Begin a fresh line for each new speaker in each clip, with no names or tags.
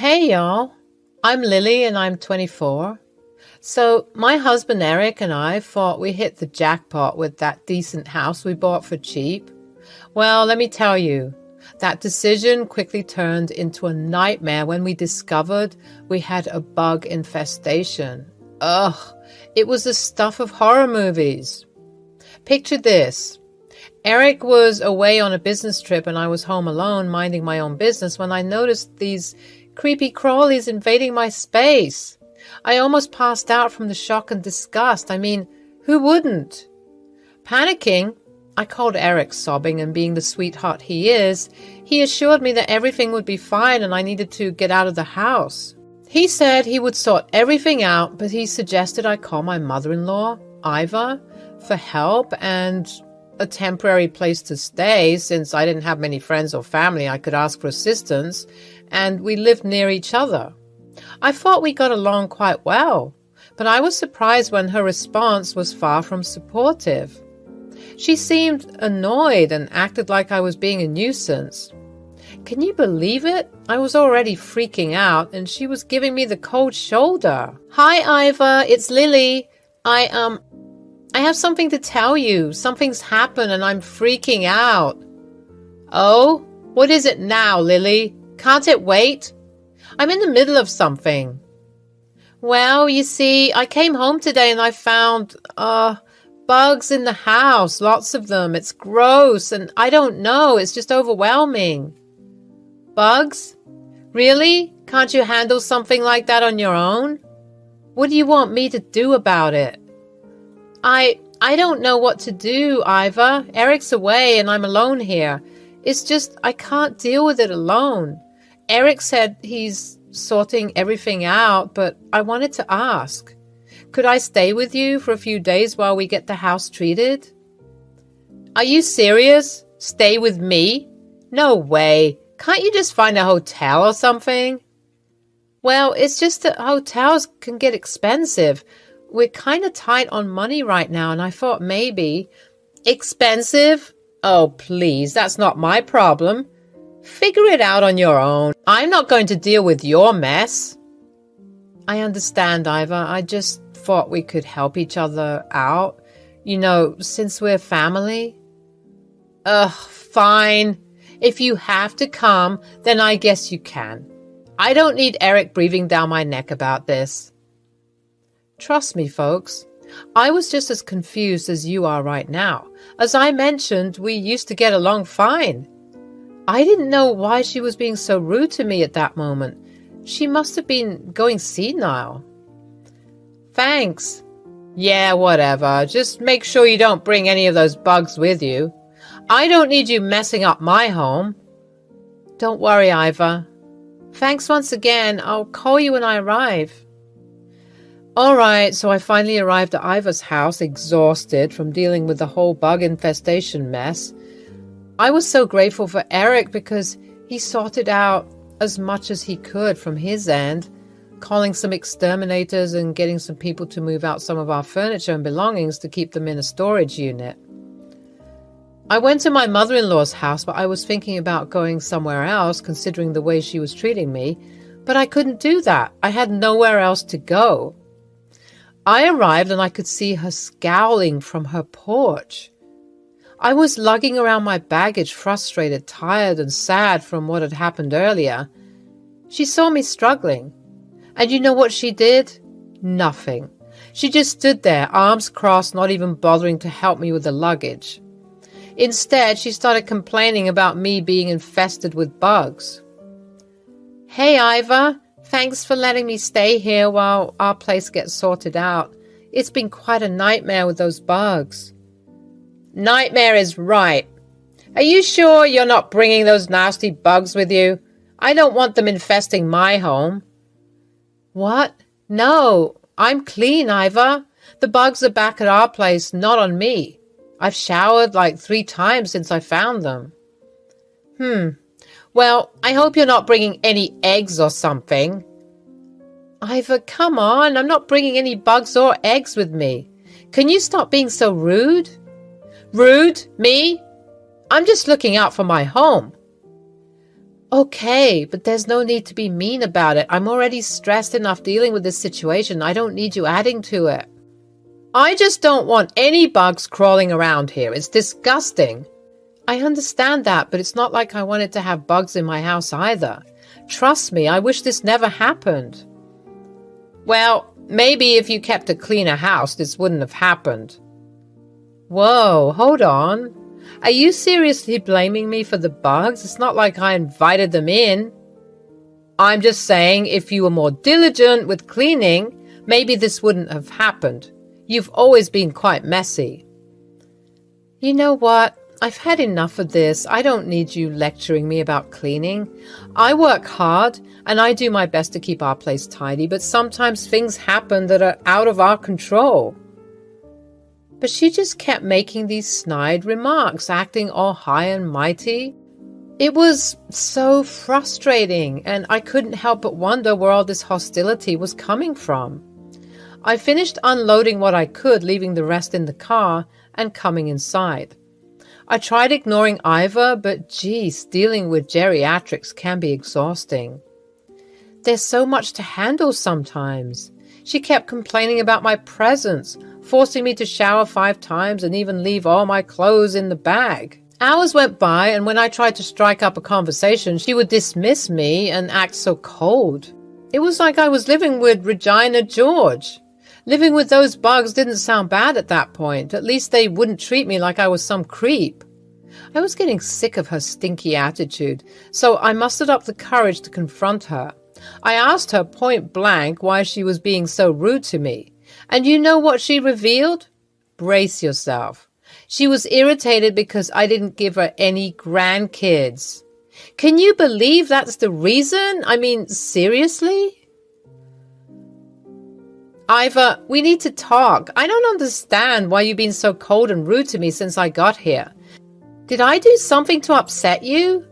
Hey y'all, I'm Lily and I'm 24. So my husband Eric and I thought we hit the jackpot with that decent house we bought for cheap. Well, let me tell you, that decision quickly turned into a nightmare when we discovered we had a bug infestation. Ugh, it was the stuff of horror movies. Picture this. Eric was away on a business trip and I was home alone minding my own business when I noticed these creepy crawlies invading my space. I almost passed out from the shock and disgust. I mean, who wouldn't? Panicking, I called Eric, sobbing, and being the sweetheart he is, he assured me that everything would be fine and I needed to get out of the house. He said he would sort everything out, but he suggested I call my mother-in-law, Iva, for help and a temporary place to stay since I didn't have many friends or family I could ask for assistance, and we lived near each other. I thought we got along quite well, but I was surprised when her response was far from supportive. She seemed annoyed and acted like I was being a nuisance. Can you believe it? I was already freaking out, and she was giving me the cold shoulder. Hi, Iva, it's Lily. I have something to tell you. Something's happened and I'm freaking out. Oh, what is it now, Lily? Can't it wait? I'm in the middle of something. Well, you see, I came home today and I found, bugs in the house. Lots of them. It's gross and I don't know. It's just overwhelming. Bugs? Really? Can't you handle something like that on your own? What do you want me to do about it? I don't know what to do, Iva. Eric's away and I'm alone here. It's just I can't deal with it alone. Eric said he's sorting everything out, but I wanted to ask. Could I stay with you for a few days while we get the house treated? Are you serious? Stay with me? No way. Can't you just find a hotel or something? Well, it's just that hotels can get expensive. We're kind of tight on money right now, and I thought maybe... Expensive? Oh, please, that's not my problem. Figure it out on your own. I'm not going to deal with your mess. I understand, Iva. I just thought we could help each other out. You know, since we're family. Ugh, fine. If you have to come, then I guess you can. I don't need Eric breathing down my neck about this. Trust me, folks, I was just as confused as you are right now. As I mentioned, we used to get along fine. I didn't know why she was being so rude to me at that moment. She must have been going senile. Thanks. Yeah, whatever. Just make sure you don't bring any of those bugs with you. I don't need you messing up my home. Don't worry, Iva. Thanks once again. I'll call you when I arrive. All right, so I finally arrived at Iva's house, exhausted from dealing with the whole bug infestation mess. I was so grateful for Eric because he sorted out as much as he could from his end, calling some exterminators and getting some people to move out some of our furniture and belongings to keep them in a storage unit. I went to my mother-in-law's house, but I was thinking about going somewhere else, considering the way she was treating me, but I couldn't do that. I had nowhere else to go. I arrived and I could see her scowling from her porch. I was lugging around my baggage, frustrated, tired, and sad from what had happened earlier. She saw me struggling. And you know what she did? Nothing. She just stood there, arms crossed, not even bothering to help me with the luggage. Instead, she started complaining about me being infested with bugs. Hey, Iva. Thanks for letting me stay here while our place gets sorted out. It's been quite a nightmare with those bugs. Nightmare is right. Are you sure you're not bringing those nasty bugs with you? I don't want them infesting my home. What? No, I'm clean, Iva. The bugs are back at our place, not on me. I've showered like 3 times since I found them. Well, I hope you're not bringing any eggs or something. Iva, come on. I'm not bringing any bugs or eggs with me. Can you stop being so rude? Rude? Me? I'm just looking out for my home. Okay, but there's no need to be mean about it. I'm already stressed enough dealing with this situation. I don't need you adding to it. I just don't want any bugs crawling around here. It's disgusting. I understand that, but it's not like I wanted to have bugs in my house either. Trust me, I wish this never happened. Well, maybe if you kept a cleaner house, this wouldn't have happened. Whoa, hold on. Are you seriously blaming me for the bugs? It's not like I invited them in. I'm just saying if you were more diligent with cleaning, maybe this wouldn't have happened. You've always been quite messy. You know what? I've had enough of this. I don't need you lecturing me about cleaning. I work hard and I do my best to keep our place tidy, but sometimes things happen that are out of our control. But she just kept making these snide remarks, acting all high and mighty. It was so frustrating, and I couldn't help but wonder where all this hostility was coming from. I finished unloading what I could, leaving the rest in the car, and coming inside. I tried ignoring Iva, but geez, dealing with geriatrics can be exhausting. There's so much to handle sometimes. She kept complaining about my presence, forcing me to shower 5 times and even leave all my clothes in the bag. Hours went by, and when I tried to strike up a conversation, she would dismiss me and act so cold. It was like I was living with Regina George. Living with those bugs didn't sound bad at that point. At least they wouldn't treat me like I was some creep. I was getting sick of her stinky attitude, so I mustered up the courage to confront her. I asked her point blank why she was being so rude to me. And you know what she revealed? Brace yourself. She was irritated because I didn't give her any grandkids. Can you believe that's the reason? I mean, seriously? Iva, we need to talk. I don't understand why you've been so cold and rude to me since I got here. Did I do something to upset you?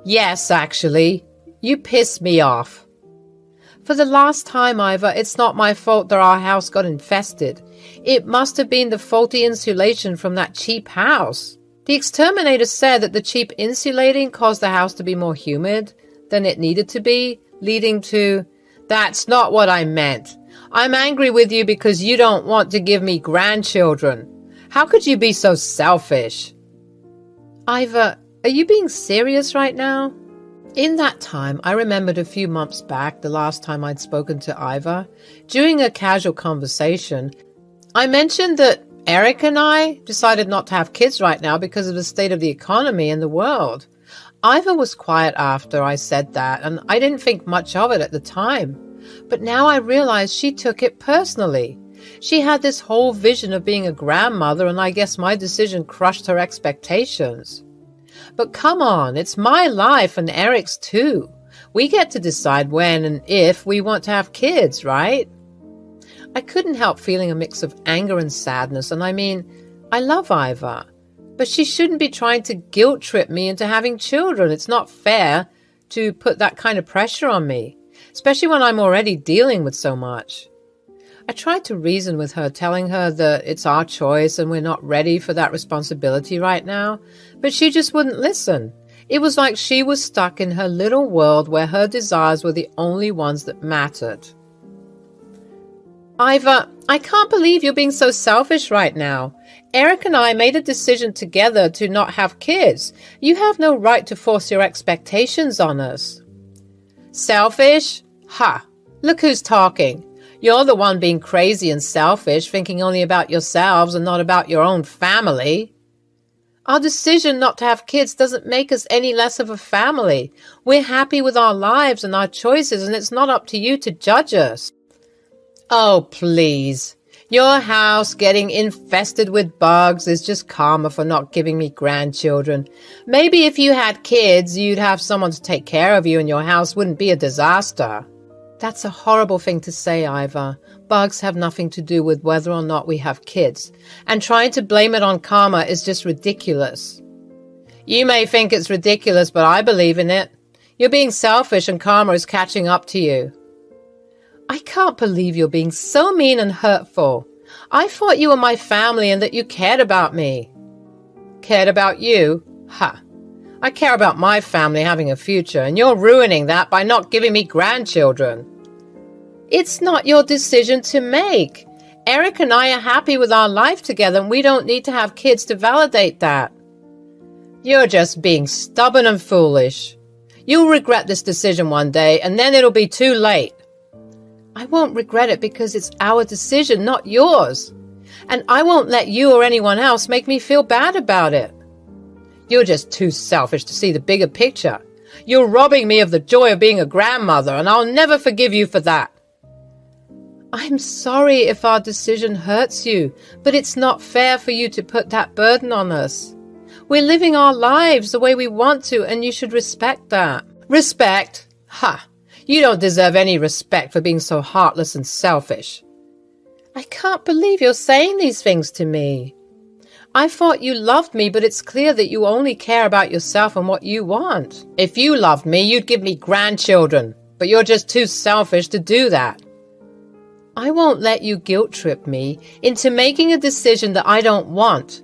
Yes, actually. You pissed me off. For the last time, Iva, it's not my fault that our house got infested. It must have been the faulty insulation from that cheap house. The exterminator said that the cheap insulating caused the house to be more humid than it needed to be, leading to... That's not what I meant. I'm angry with you because you don't want to give me grandchildren. How could you be so selfish? Iva, are you being serious right now? In that time, I remembered a few months back, the last time I'd spoken to Iva. During a casual conversation, I mentioned that Eric and I decided not to have kids right now because of the state of the economy and the world. Iva was quiet after I said that, and I didn't think much of it at the time. But now I realize she took it personally. She had this whole vision of being a grandmother, and I guess my decision crushed her expectations. But come on, it's my life and Eric's too. We get to decide when and if we want to have kids, right? I couldn't help feeling a mix of anger and sadness, and I mean, I love Iva, but she shouldn't be trying to guilt trip me into having children. It's not fair to put that kind of pressure on me, especially when I'm already dealing with so much. I tried to reason with her, telling her that it's our choice and we're not ready for that responsibility right now, but she just wouldn't listen. It was like she was stuck in her little world where her desires were the only ones that mattered. Iva, I can't believe you're being so selfish right now. Eric and I made a decision together to not have kids. You have no right to force your expectations on us. Selfish? Ha! Look who's talking. You're the one being crazy and selfish, thinking only about yourselves and not about your own family. Our decision not to have kids doesn't make us any less of a family. We're happy with our lives and our choices, and it's not up to you to judge us. Oh, please. Your house getting infested with bugs is just karma for not giving me grandchildren. Maybe if you had kids, you'd have someone to take care of you and your house wouldn't be a disaster. That's a horrible thing to say, Iva. Bugs have nothing to do with whether or not we have kids. And trying to blame it on karma is just ridiculous. You may think it's ridiculous, but I believe in it. You're being selfish and karma is catching up to you. I can't believe you're being so mean and hurtful. I thought you were my family and that you cared about me. Cared about you? Ha! I care about my family having a future, and you're ruining that by not giving me grandchildren. It's not your decision to make. Eric and I are happy with our life together, and we don't need to have kids to validate that. You're just being stubborn and foolish. You'll regret this decision one day, and then it'll be too late. I won't regret it because it's our decision, not yours. And I won't let you or anyone else make me feel bad about it. You're just too selfish to see the bigger picture. You're robbing me of the joy of being a grandmother, and I'll never forgive you for that. I'm sorry if our decision hurts you, but it's not fair for you to put that burden on us. We're living our lives the way we want to, and you should respect that. Respect? Ha! You don't deserve any respect for being so heartless and selfish. I can't believe you're saying these things to me. I thought you loved me, but it's clear that you only care about yourself and what you want. If you loved me, you'd give me grandchildren, but you're just too selfish to do that. I won't let you guilt trip me into making a decision that I don't want.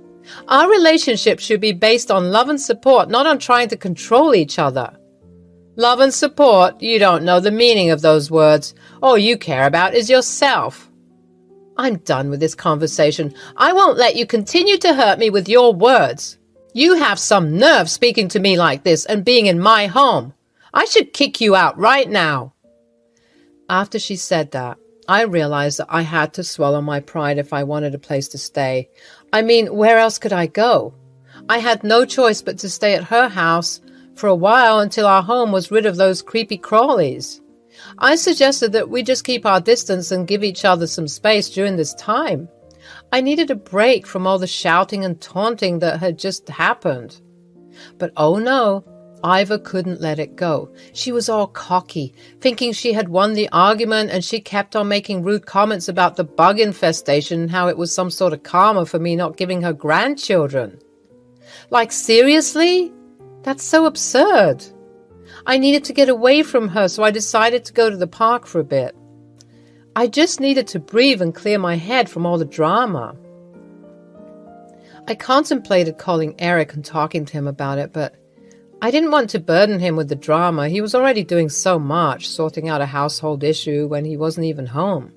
Our relationship should be based on love and support, not on trying to control each other. Love and support? You don't know the meaning of those words. All you care about is yourself. I'm done with this conversation. I won't let you continue to hurt me with your words. You have some nerve speaking to me like this and being in my home. I should kick you out right now. After she said that, I realized that I had to swallow my pride if I wanted a place to stay. I mean, where else could I go? I had no choice but to stay at her house for a while until our home was rid of those creepy crawlies. I suggested that we just keep our distance and give each other some space during this time. I needed a break from all the shouting and taunting that had just happened. But oh no, Iva couldn't let it go. She was all cocky, thinking she had won the argument, and she kept on making rude comments about the bug infestation and how it was some sort of karma for me not giving her grandchildren. Like, seriously? That's so absurd. I needed to get away from her, so I decided to go to the park for a bit. I just needed to breathe and clear my head from all the drama. I contemplated calling Eric and talking to him about it, but I didn't want to burden him with the drama. He was already doing so much, sorting out a household issue when he wasn't even home.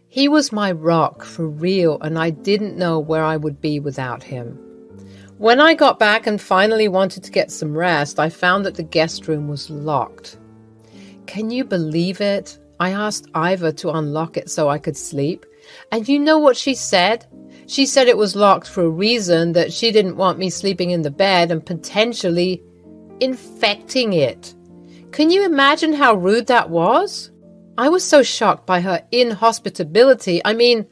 He was my rock, for real, and I didn't know where I would be without him. When I got back and finally wanted to get some rest, I found that the guest room was locked. Can you believe it? I asked Iva to unlock it so I could sleep. And you know what she said? She said it was locked for a reason, that she didn't want me sleeping in the bed and potentially infecting it. Can you imagine how rude that was? I was so shocked by her inhospitability. I mean,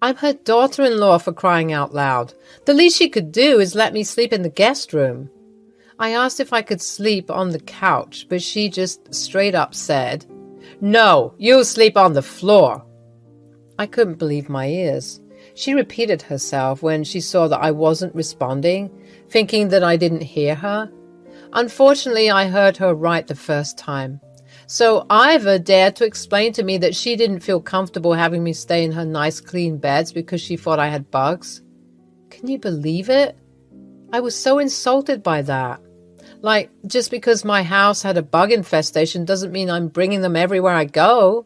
I'm her daughter-in-law, for crying out loud. The least she could do is let me sleep in the guest room. I asked if I could sleep on the couch, but she just straight up said, "No, you'll sleep on the floor." I couldn't believe my ears. She repeated herself when she saw that I wasn't responding, thinking that I didn't hear her. Unfortunately, I heard her right the first time. So Iva dared to explain to me that she didn't feel comfortable having me stay in her nice clean beds because she thought I had bugs. Can you believe it? I was so insulted by that. Like, just because my house had a bug infestation doesn't mean I'm bringing them everywhere I go.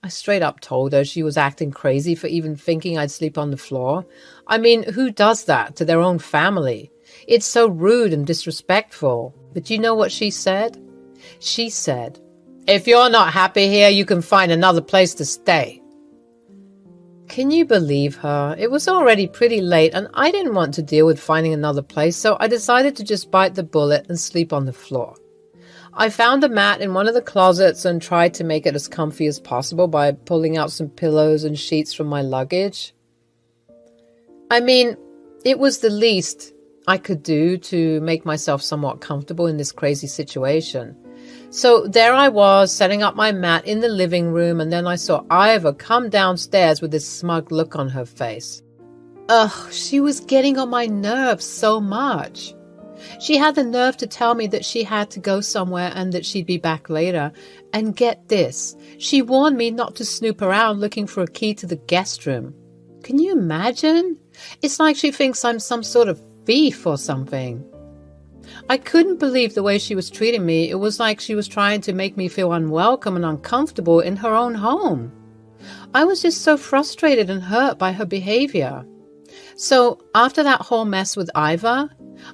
I straight up told her she was acting crazy for even thinking I'd sleep on the floor. I mean, who does that to their own family? It's so rude and disrespectful. But you know what she said? She said, "If you're not happy here, you can find another place to stay." Can you believe her? It was already pretty late and I didn't want to deal with finding another place, so I decided to just bite the bullet and sleep on the floor. I found a mat in one of the closets and tried to make it as comfy as possible by pulling out some pillows and sheets from my luggage. I mean, it was the least I could do to make myself somewhat comfortable in this crazy situation. So there I was, setting up my mat in the living room, and then I saw Iva come downstairs with this smug look on her face. Ugh, she was getting on my nerves so much. She had the nerve to tell me that she had to go somewhere and that she'd be back later. And get this, she warned me not to snoop around looking for a key to the guest room. Can you imagine? It's like she thinks I'm some sort of thief or something. I couldn't believe the way she was treating me. It was like she was trying to make me feel unwelcome and uncomfortable in her own home. I was just so frustrated and hurt by her behavior. So after that whole mess with Iva,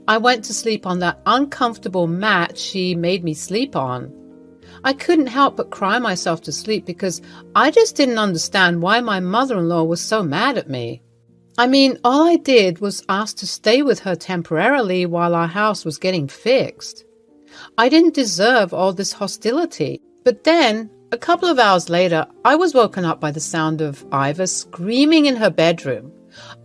I went to sleep on that uncomfortable mat she made me sleep on. I couldn't help but cry myself to sleep because I just didn't understand why my mother-in-law was so mad at me. I mean, all I did was ask to stay with her temporarily while our house was getting fixed. I didn't deserve all this hostility. But then, a couple of hours later, I was woken up by the sound of Iva screaming in her bedroom.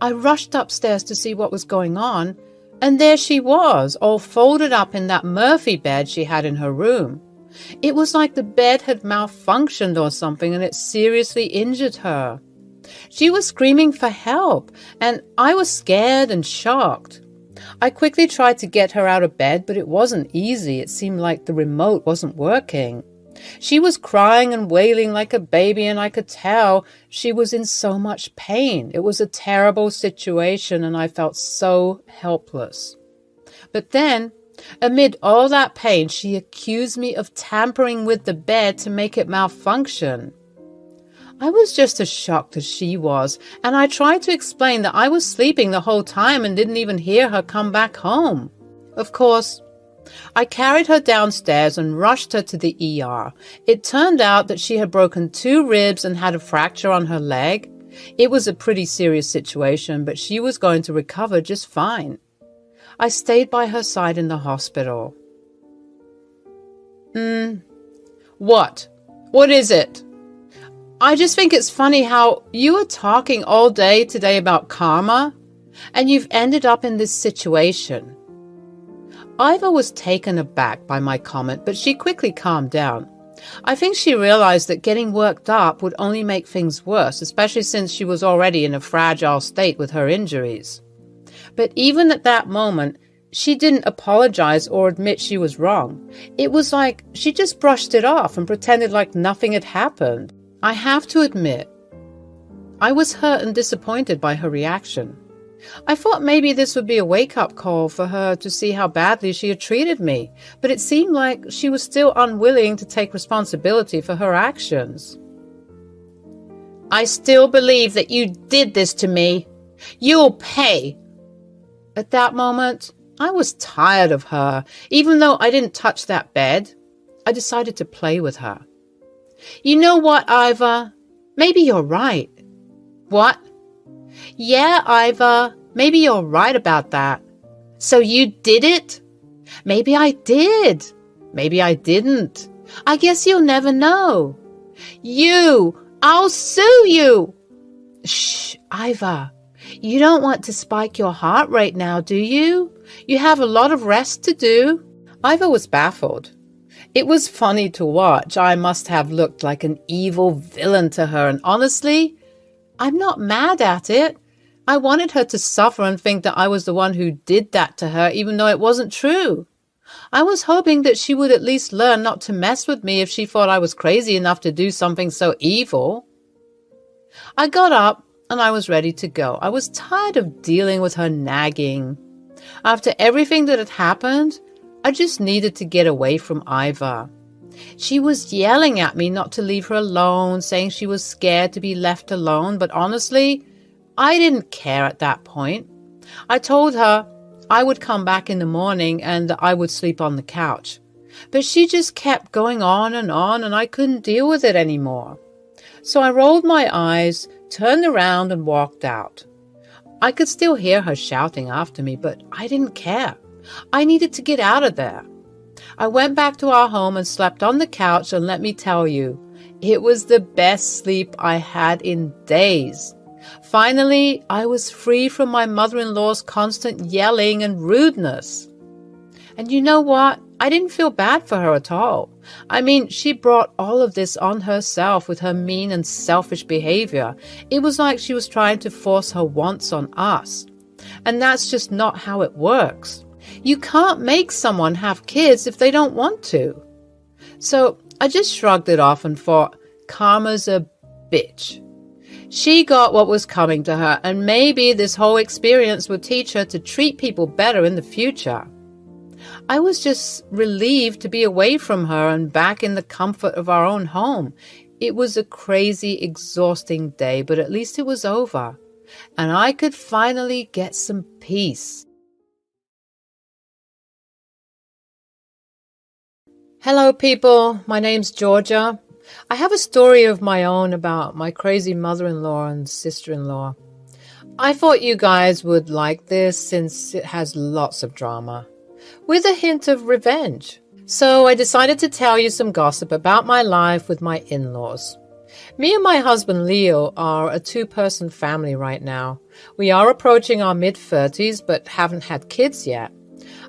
I rushed upstairs to see what was going on, and there she was, all folded up in that Murphy bed she had in her room. It was like the bed had malfunctioned or something, and it seriously injured her. She was screaming for help, and I was scared and shocked. I quickly tried to get her out of bed, but it wasn't easy. It seemed like the remote wasn't working. She was crying and wailing like a baby, and I could tell she was in so much pain. It was a terrible situation, and I felt so helpless. But then, amid all that pain, she accused me of tampering with the bed to make it malfunction. I was just as shocked as she was, and I tried to explain that I was sleeping the whole time and didn't even hear her come back home. Of course, I carried her downstairs and rushed her to the ER. It turned out that she had broken 2 ribs and had a fracture on her leg. It was a pretty serious situation, but she was going to recover just fine. I stayed by her side in the hospital. What? What is it? I just think it's funny how you were talking all day today about karma, and you've ended up in this situation. Iva was taken aback by my comment, but she quickly calmed down. I think she realized that getting worked up would only make things worse, especially since she was already in a fragile state with her injuries. But even at that moment, she didn't apologize or admit she was wrong. It was like she just brushed it off and pretended like nothing had happened. I have to admit, I was hurt and disappointed by her reaction. I thought maybe this would be a wake-up call for her to see how badly she had treated me, but it seemed like she was still unwilling to take responsibility for her actions. I still believe that you did this to me. You'll pay. At that moment, I was tired of her. Even though I didn't touch that bed, I decided to play with her. You know what, Iva? Maybe you're right. What? Yeah, Iva, maybe you're right about that. So you did it? Maybe I did. Maybe I didn't. I guess you'll never know. I'll sue you. Shh, Iva. You don't want to spike your heart rate now, do you? You have a lot of rest to do. Iva was baffled. It was funny to watch. I must have looked like an evil villain to her, and honestly, I'm not mad at it. I wanted her to suffer and think that I was the one who did that to her, even though it wasn't true. I was hoping that she would at least learn not to mess with me if she thought I was crazy enough to do something so evil. I got up and I was ready to go. I was tired of dealing with her nagging. After everything that had happened, I just needed to get away from Iva. She was yelling at me not to leave her alone, saying she was scared to be left alone, but honestly, I didn't care at that point. I told her I would come back in the morning and that I would sleep on the couch. But she just kept going on, and I couldn't deal with it anymore. So I rolled my eyes, turned around, and walked out. I could still hear her shouting after me, but I didn't care. I needed to get out of there. I went back to our home and slept on the couch, and let me tell you, it was the best sleep I had in days. Finally, I was free from my mother-in-law's constant yelling and rudeness. And you know what? I didn't feel bad for her at all. I mean, she brought all of this on herself with her mean and selfish behavior. It was like she was trying to force her wants on us. And that's just not how it works. You can't make someone have kids if they don't want to. So I just shrugged it off and thought, karma's a bitch. She got what was coming to her, and maybe this whole experience would teach her to treat people better in the future. I was just relieved to be away from her and back in the comfort of our own home. It was a crazy, exhausting day, but at least it was over, and I could finally get some peace. Hello, people. My name's Georgia. I have a story of my own about my crazy mother-in-law and sister-in-law. I thought you guys would like this since it has lots of drama, with a hint of revenge. So I decided to tell you some gossip about my life with my in-laws. Me and my husband Leo are a two-person family right now. We are approaching our mid-30s but haven't had kids yet.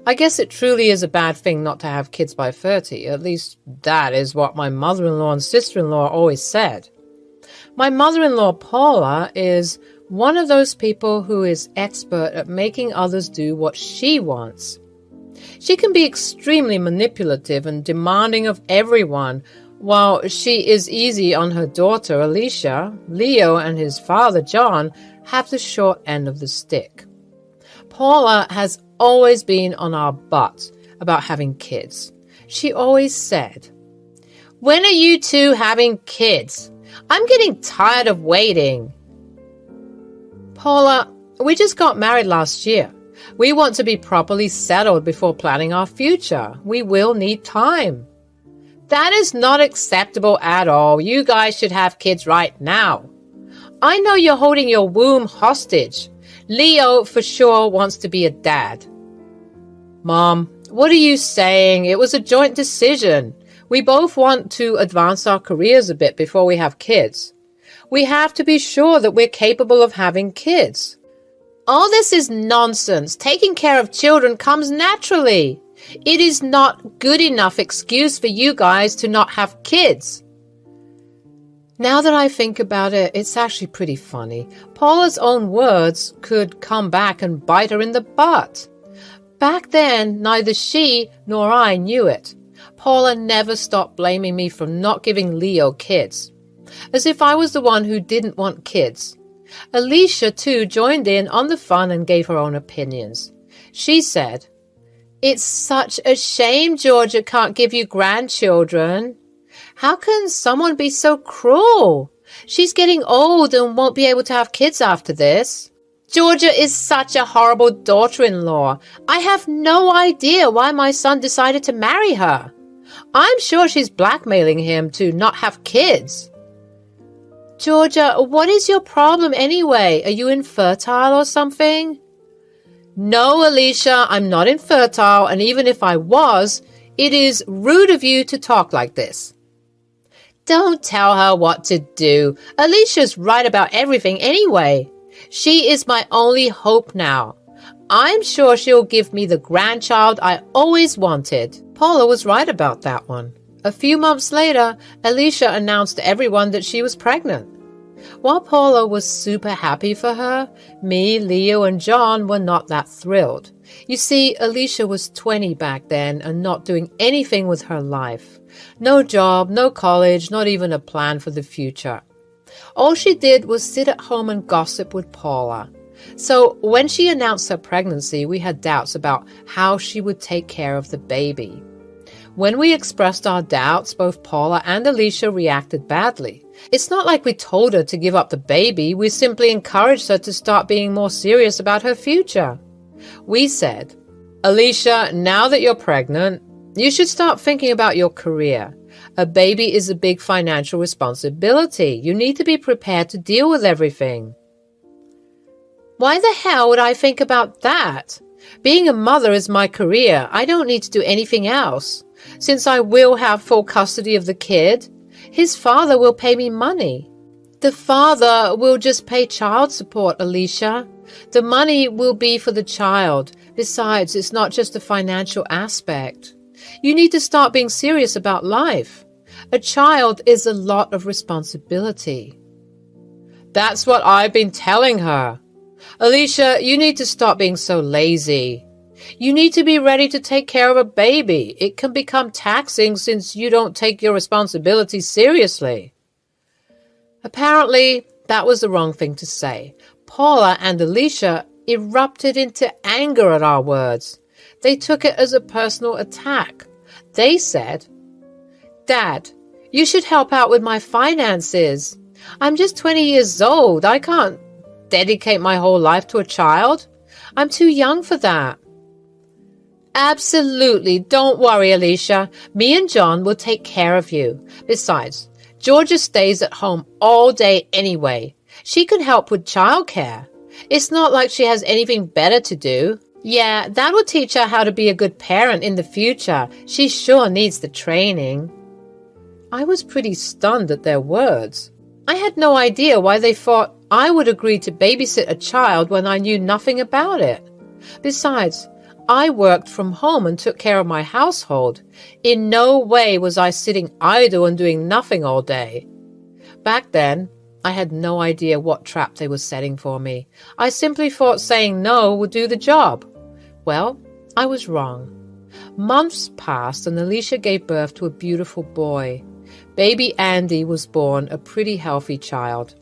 I guess it truly is a bad thing not to have kids by 30. At least that is what my mother-in-law and sister-in-law always said. My mother-in-law Paula is one of those people who is expert at making others do what she wants. She can be extremely manipulative and demanding of everyone. While she is easy on her daughter Alicia, Leo and his father John have the short end of the stick. Paula has always been on our butt about having kids. She always said, "When are you two having kids? I'm getting tired of waiting." Paula, we just got married last year. We want to be properly settled before planning our future. We will need time. That is not acceptable at all. You guys should have kids right now. I know you're holding your womb hostage. Leo for sure wants to be a dad. Mom, what are you saying? It was a joint decision. We both want to advance our careers a bit before we have kids. We have to be sure that we're capable of having kids. All this is nonsense. Taking care of children comes naturally. It is not good enough excuse for you guys to not have kids. Now that I think about it, it's actually pretty funny. Paula's own words could come back and bite her in the butt. Back then, neither she nor I knew it. Paula never stopped blaming me for not giving Leo kids, as if I was the one who didn't want kids. Alicia, too, joined in on the fun and gave her own opinions. She said, "It's such a shame Georgia can't give you grandchildren. How can someone be so cruel? She's getting old and won't be able to have kids after this. Georgia is such a horrible daughter-in-law. I have no idea why my son decided to marry her. I'm sure she's blackmailing him to not have kids." Georgia, what is your problem anyway? Are you infertile or something? No, Alicia, I'm not infertile, and even if I was, it is rude of you to talk like this. Don't tell her what to do. Alicia's right about everything anyway. She is my only hope now. I'm sure she'll give me the grandchild I always wanted. Paula was right about that one. A few months later, Alicia announced to everyone that she was pregnant. While Paula was super happy for her, me, Leo, and John were not that thrilled. You see, Alicia was 20 back then and not doing anything with her life. No job, no college, not even a plan for the future. All she did was sit at home and gossip with Paula. So when she announced her pregnancy, we had doubts about how she would take care of the baby. When we expressed our doubts, both Paula and Alicia reacted badly. It's not like we told her to give up the baby. We simply encouraged her to start being more serious about her future. We said, "Alicia, now that you're pregnant, you should start thinking about your career. A baby is a big financial responsibility. You need to be prepared to deal with everything." Why the hell would I think about that? Being a mother is my career. I don't need to do anything else. Since I will have full custody of the kid, his father will pay me money. The father will just pay child support, Alicia. The money will be for the child. Besides, it's not just a financial aspect. You need to start being serious about life. A child is a lot of responsibility. That's what I've been telling her. Alicia, you need to stop being so lazy. You need to be ready to take care of a baby. It can become taxing since you don't take your responsibilities seriously. Apparently, that was the wrong thing to say. Paula and Alicia erupted into anger at our words. They took it as a personal attack. They said, "Dad, you should help out with my finances. I'm just 20 years old. I can't dedicate my whole life to a child. I'm too young for that." "Absolutely. Don't worry, Alicia. Me and John will take care of you. Besides, Georgia stays at home all day anyway. She can help with childcare. It's not like she has anything better to do. Yeah, that will teach her how to be a good parent in the future. She sure needs the training." I was pretty stunned at their words. I had no idea why they thought I would agree to babysit a child when I knew nothing about it. Besides, I worked from home and took care of my household. In no way was I sitting idle and doing nothing all day. Back then, I had no idea what trap they were setting for me. I simply thought saying no would do the job. Well, I was wrong. Months passed and Alicia gave birth to a beautiful boy. Baby Andy was born, a pretty healthy child.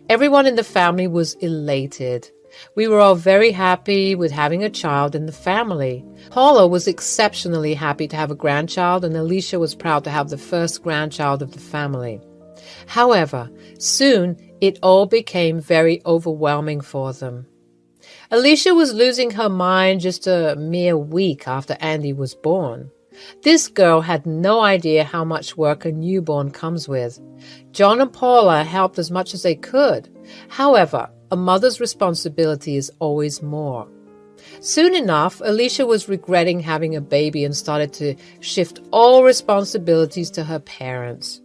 Everyone in the family was elated. We were all very happy with having a child in the family. Paula was exceptionally happy to have a grandchild, and Alicia was proud to have the first grandchild of the family. However, soon it all became very overwhelming for them. Alicia was losing her mind just a mere week after Andy was born. This girl had no idea how much work a newborn comes with. John and Paula helped as much as they could. However, a mother's responsibility is always more. Soon enough, Alicia was regretting having a baby and started to shift all responsibilities to her parents.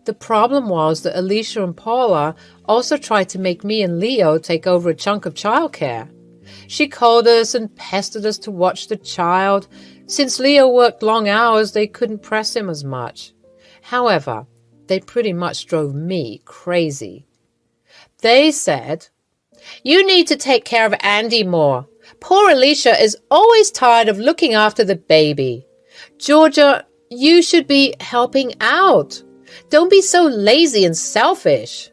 The problem was that Alicia and Paula also tried to make me and Leo take over a chunk of childcare. She called us and pestered us to watch the child. Since Leo worked long hours, they couldn't press him as much. However, they pretty much drove me crazy. They said, "You need to take care of Andy more. Poor Alicia is always tired of looking after the baby. Georgia, you should be helping out. Don't be so lazy and selfish."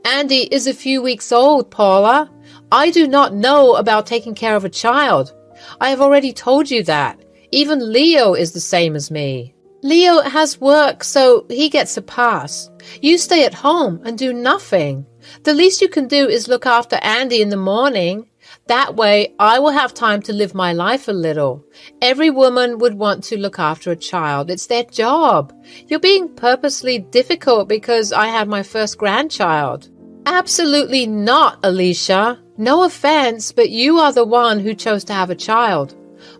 "Andy is a few weeks old, Paula. I do not know about taking care of a child. I have already told you that. Even Leo is the same as me. Leo has work, so he gets a pass. You stay at home and do nothing. The least you can do is look after Andy in the morning. That way, I will have time to live my life a little. Every woman would want to look after a child. It's their job. You're being purposely difficult because I had my first grandchild." "Absolutely not, Alicia. No offense, but you are the one who chose to have a child.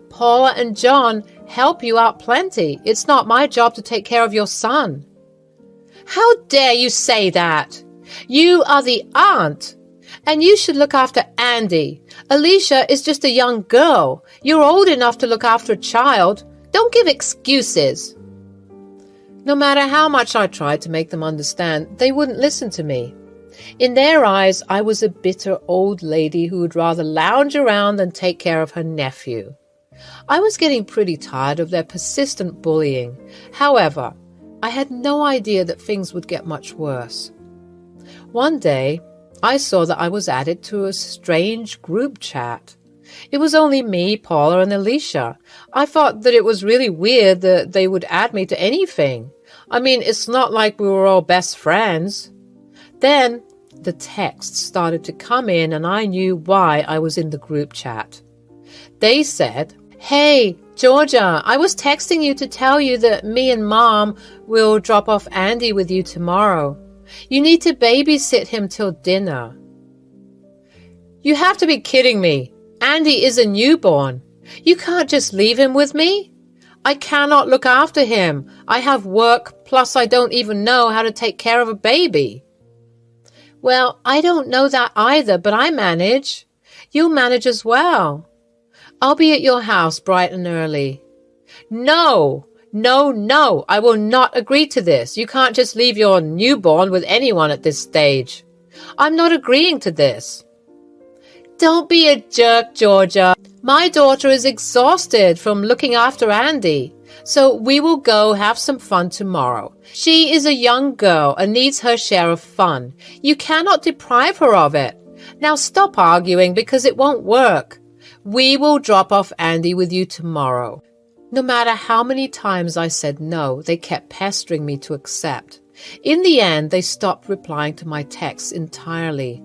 Paula and John help you out plenty. It's not my job to take care of your son." "How dare you say that? You are the aunt, and you should look after Andy. Alicia is just a young girl. You're old enough to look after a child. Don't give excuses." No matter how much I tried to make them understand, they wouldn't listen to me. In their eyes, I was a bitter old lady who would rather lounge around than take care of her nephew. I was getting pretty tired of their persistent bullying. However, I had no idea that things would get much worse. One day, I saw that I was added to a strange group chat. It was only me, Paula, and Alicia. I thought that it was really weird that they would add me to anything. I mean, it's not like we were all best friends. Then, the texts started to come in and I knew why I was in the group chat. They said, "Hey, Georgia, I was texting you to tell you that me and Mom will drop off Andy with you tomorrow. You need to babysit him till dinner." You have to be kidding me. Andy is a newborn. You can't just leave him with me. I cannot look after him. I have work, plus I don't even know how to take care of a baby. Well, I don't know that either, but I manage. You'll manage as well. I'll be at your house bright and early. No, I will not agree to this. You can't just leave your newborn with anyone at this stage. I'm not agreeing to this. Don't be a jerk, Georgia. My daughter is exhausted from looking after Andy, so we will go have some fun tomorrow. She is a young girl and needs her share of fun. You cannot deprive her of it. Now stop arguing because it won't work. We will drop off Andy with you tomorrow. No matter how many times I said no, they kept pestering me to accept. In the end, they stopped replying to my texts entirely.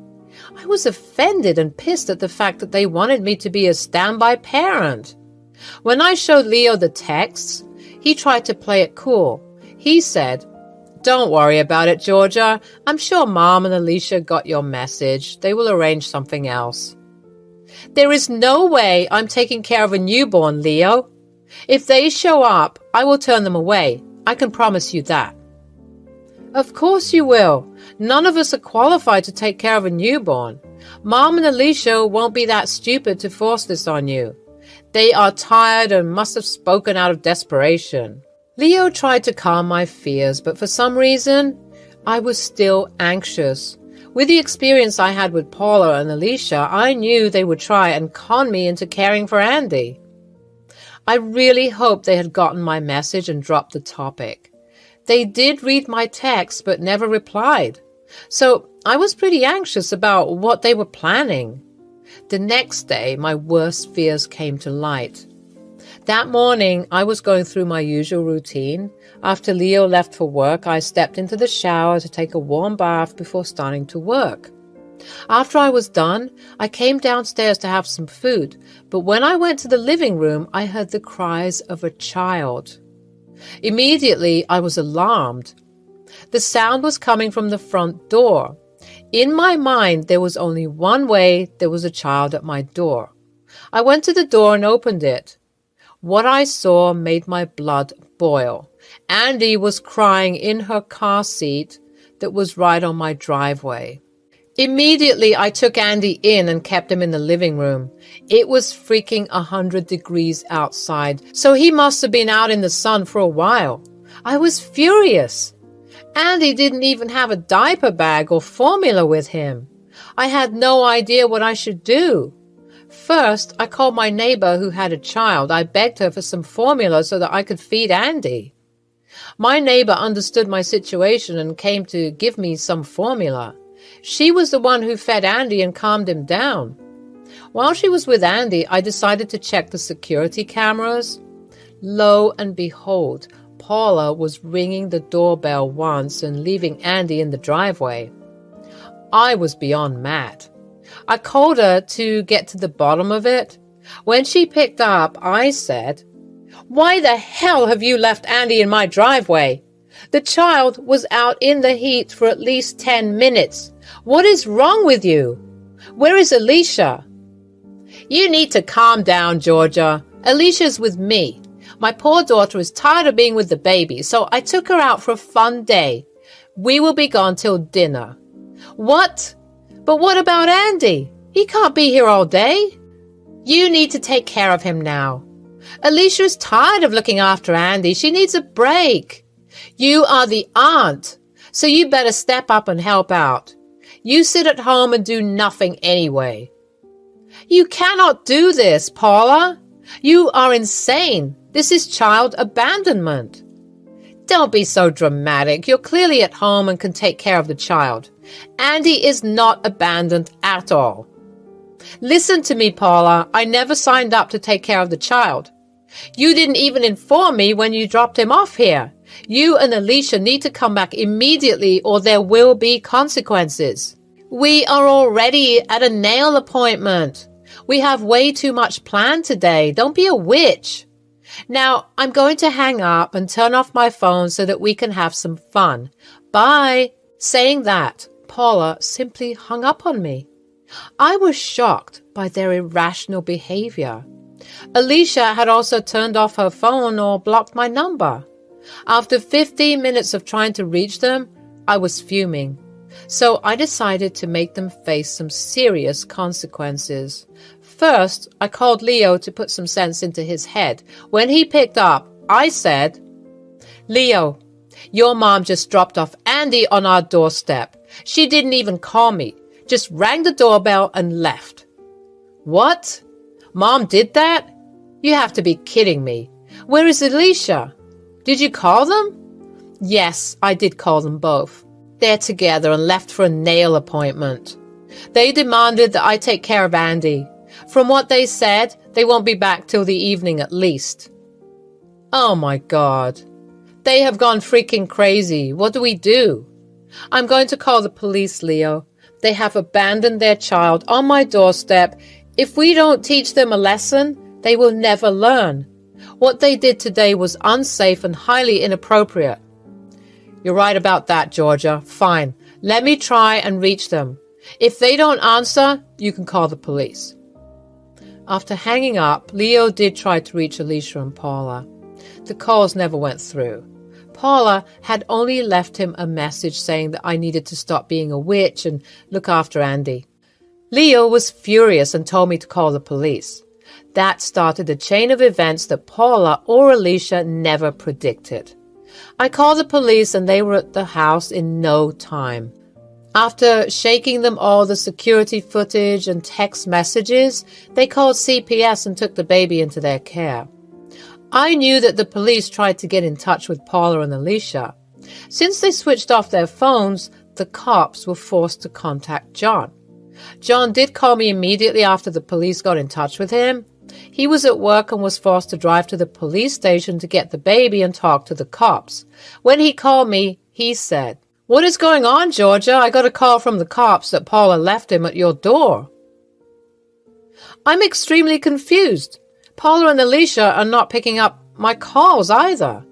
I was offended and pissed at the fact that they wanted me to be a standby parent. When I showed Leo the texts, he tried to play it cool. He said, "Don't worry about it, Georgia. I'm sure Mom and Alicia got your message. They will arrange something else." There is no way I'm taking care of a newborn, Leo. If they show up, I will turn them away. I can promise you that. Of course you will. None of us are qualified to take care of a newborn. Mom and Alicia won't be that stupid to force this on you. They are tired and must have spoken out of desperation. Leo tried to calm my fears, but for some reason, I was still anxious. With the experience I had with Paula and Alicia, I knew they would try and con me into caring for Andy. I really hoped they had gotten my message and dropped the topic. They did read my text but never replied, so I was pretty anxious about what they were planning. The next day, my worst fears came to light. That morning, I was going through my usual routine. After Leo left for work, I stepped into the shower to take a warm bath before starting to work. After I was done, I came downstairs to have some food, but when I went to the living room, I heard the cries of a child. Immediately, I was alarmed. The sound was coming from the front door. In my mind, there was only one way there was a child at my door. I went to the door and opened it. What I saw made my blood boil. Andy was crying in her car seat that was right on my driveway. Immediately, I took Andy in and kept him in the living room. It was freaking 100 degrees outside, so he must have been out in the sun for a while. I was furious. Andy didn't even have a diaper bag or formula with him. I had no idea what I should do. First, I called my neighbor who had a child. I begged her for some formula so that I could feed Andy. My neighbor understood my situation and came to give me some formula. She was the one who fed Andy and calmed him down. While she was with Andy, I decided to check the security cameras. Lo and behold, Paula was ringing the doorbell once and leaving Andy in the driveway. I was beyond mad. I called her to get to the bottom of it. When she picked up, I said, "Why the hell have you left Andy in my driveway? The child was out in the heat for at least 10 minutes. What is wrong with you? Where is Alicia?" "You need to calm down, Georgia. Alicia's with me. My poor daughter is tired of being with the baby, so I took her out for a fun day. We will be gone till dinner." "What? But what about Andy? He can't be here all day." "You need to take care of him now. Alicia is tired of looking after Andy. She needs a break. You are the aunt, so you better step up and help out. You sit at home and do nothing anyway." "You cannot do this, Paula. You are insane. This is child abandonment." "Don't be so dramatic. You're clearly at home and can take care of the child. Andy is not abandoned at all." "Listen to me, Paula. I never signed up to take care of the child. You didn't even inform me when you dropped him off here. You and Alicia need to come back immediately or there will be consequences. We are already at a nail appointment. We have way too much planned today. Don't be a witch. Now, I'm going to hang up and turn off my phone so that we can have some fun. Bye." Saying that, Paula simply hung up on me. I was shocked by their irrational behavior. Alicia had also turned off her phone or blocked my number. After 15 minutes of trying to reach them, I was fuming. So I decided to make them face some serious consequences. First, I called Leo to put some sense into his head. When he picked up, I said, "Leo, your mom just dropped off Andy on our doorstep. She didn't even call me, just rang the doorbell and left." "What? Mom did that? You have to be kidding me. Where is Alicia? Did you call them?" "Yes, I did call them both. They're together and left for a nail appointment. They demanded that I take care of Andy. From what they said, they won't be back till the evening at least. Oh my God. They have gone freaking crazy. What do we do? I'm going to call the police, Leo. They have abandoned their child on my doorstep. If we don't teach them a lesson, they will never learn. What they did today was unsafe and highly inappropriate. You're right about that, Georgia. Fine. Let me try and reach them. If they don't answer, you can call the police. After hanging up, Leo did try to reach Alicia and Paula. The calls never went through. Paula had only left him a message saying that I needed to stop being a witch and look after Andy. Leo was furious and told me to call the police. That started a chain of events that Paula or Alicia never predicted. I called the police and they were at the house in no time. After shaking them all the security footage and text messages, they called CPS and took the baby into their care. I knew that the police tried to get in touch with Paula and Alicia. Since they switched off their phones, the cops were forced to contact John. John did call me immediately after the police got in touch with him. He was at work and was forced to drive to the police station to get the baby and talk to the cops. When he called me, he said, "What is going on, Georgia? I got a call from the cops that Paula left him at your door." I'm extremely confused. Paula and Alicia are not picking up my calls either.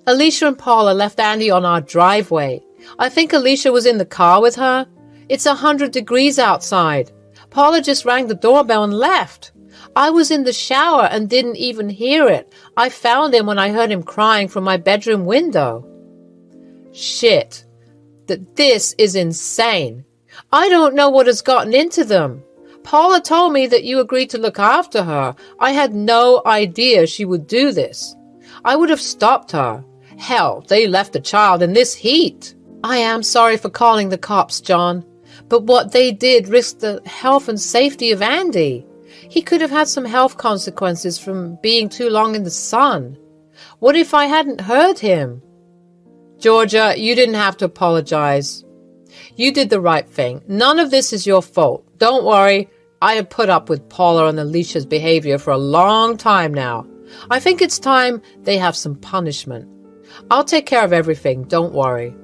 Alicia and Paula left Andy on our driveway. I think Alicia was in the car with her. It's 100 degrees outside. Paula just rang the doorbell and left. I was in the shower and didn't even hear it. I found him when I heard him crying from my bedroom window. Shit. This is insane. I don't know what has gotten into them. Paula told me that you agreed to look after her. I had no idea she would do this. I would have stopped her. Hell, they left the child in this heat. I am sorry for calling the cops, John, but what they did risked the health and safety of Andy. He could have had some health consequences from being too long in the sun. What if I hadn't heard him? Georgia, you didn't have to apologize. You did the right thing. None of this is your fault. Don't worry. I have put up with Paula and Alicia's behavior for a long time now. I think it's time they have some punishment. I'll take care of everything. Don't worry.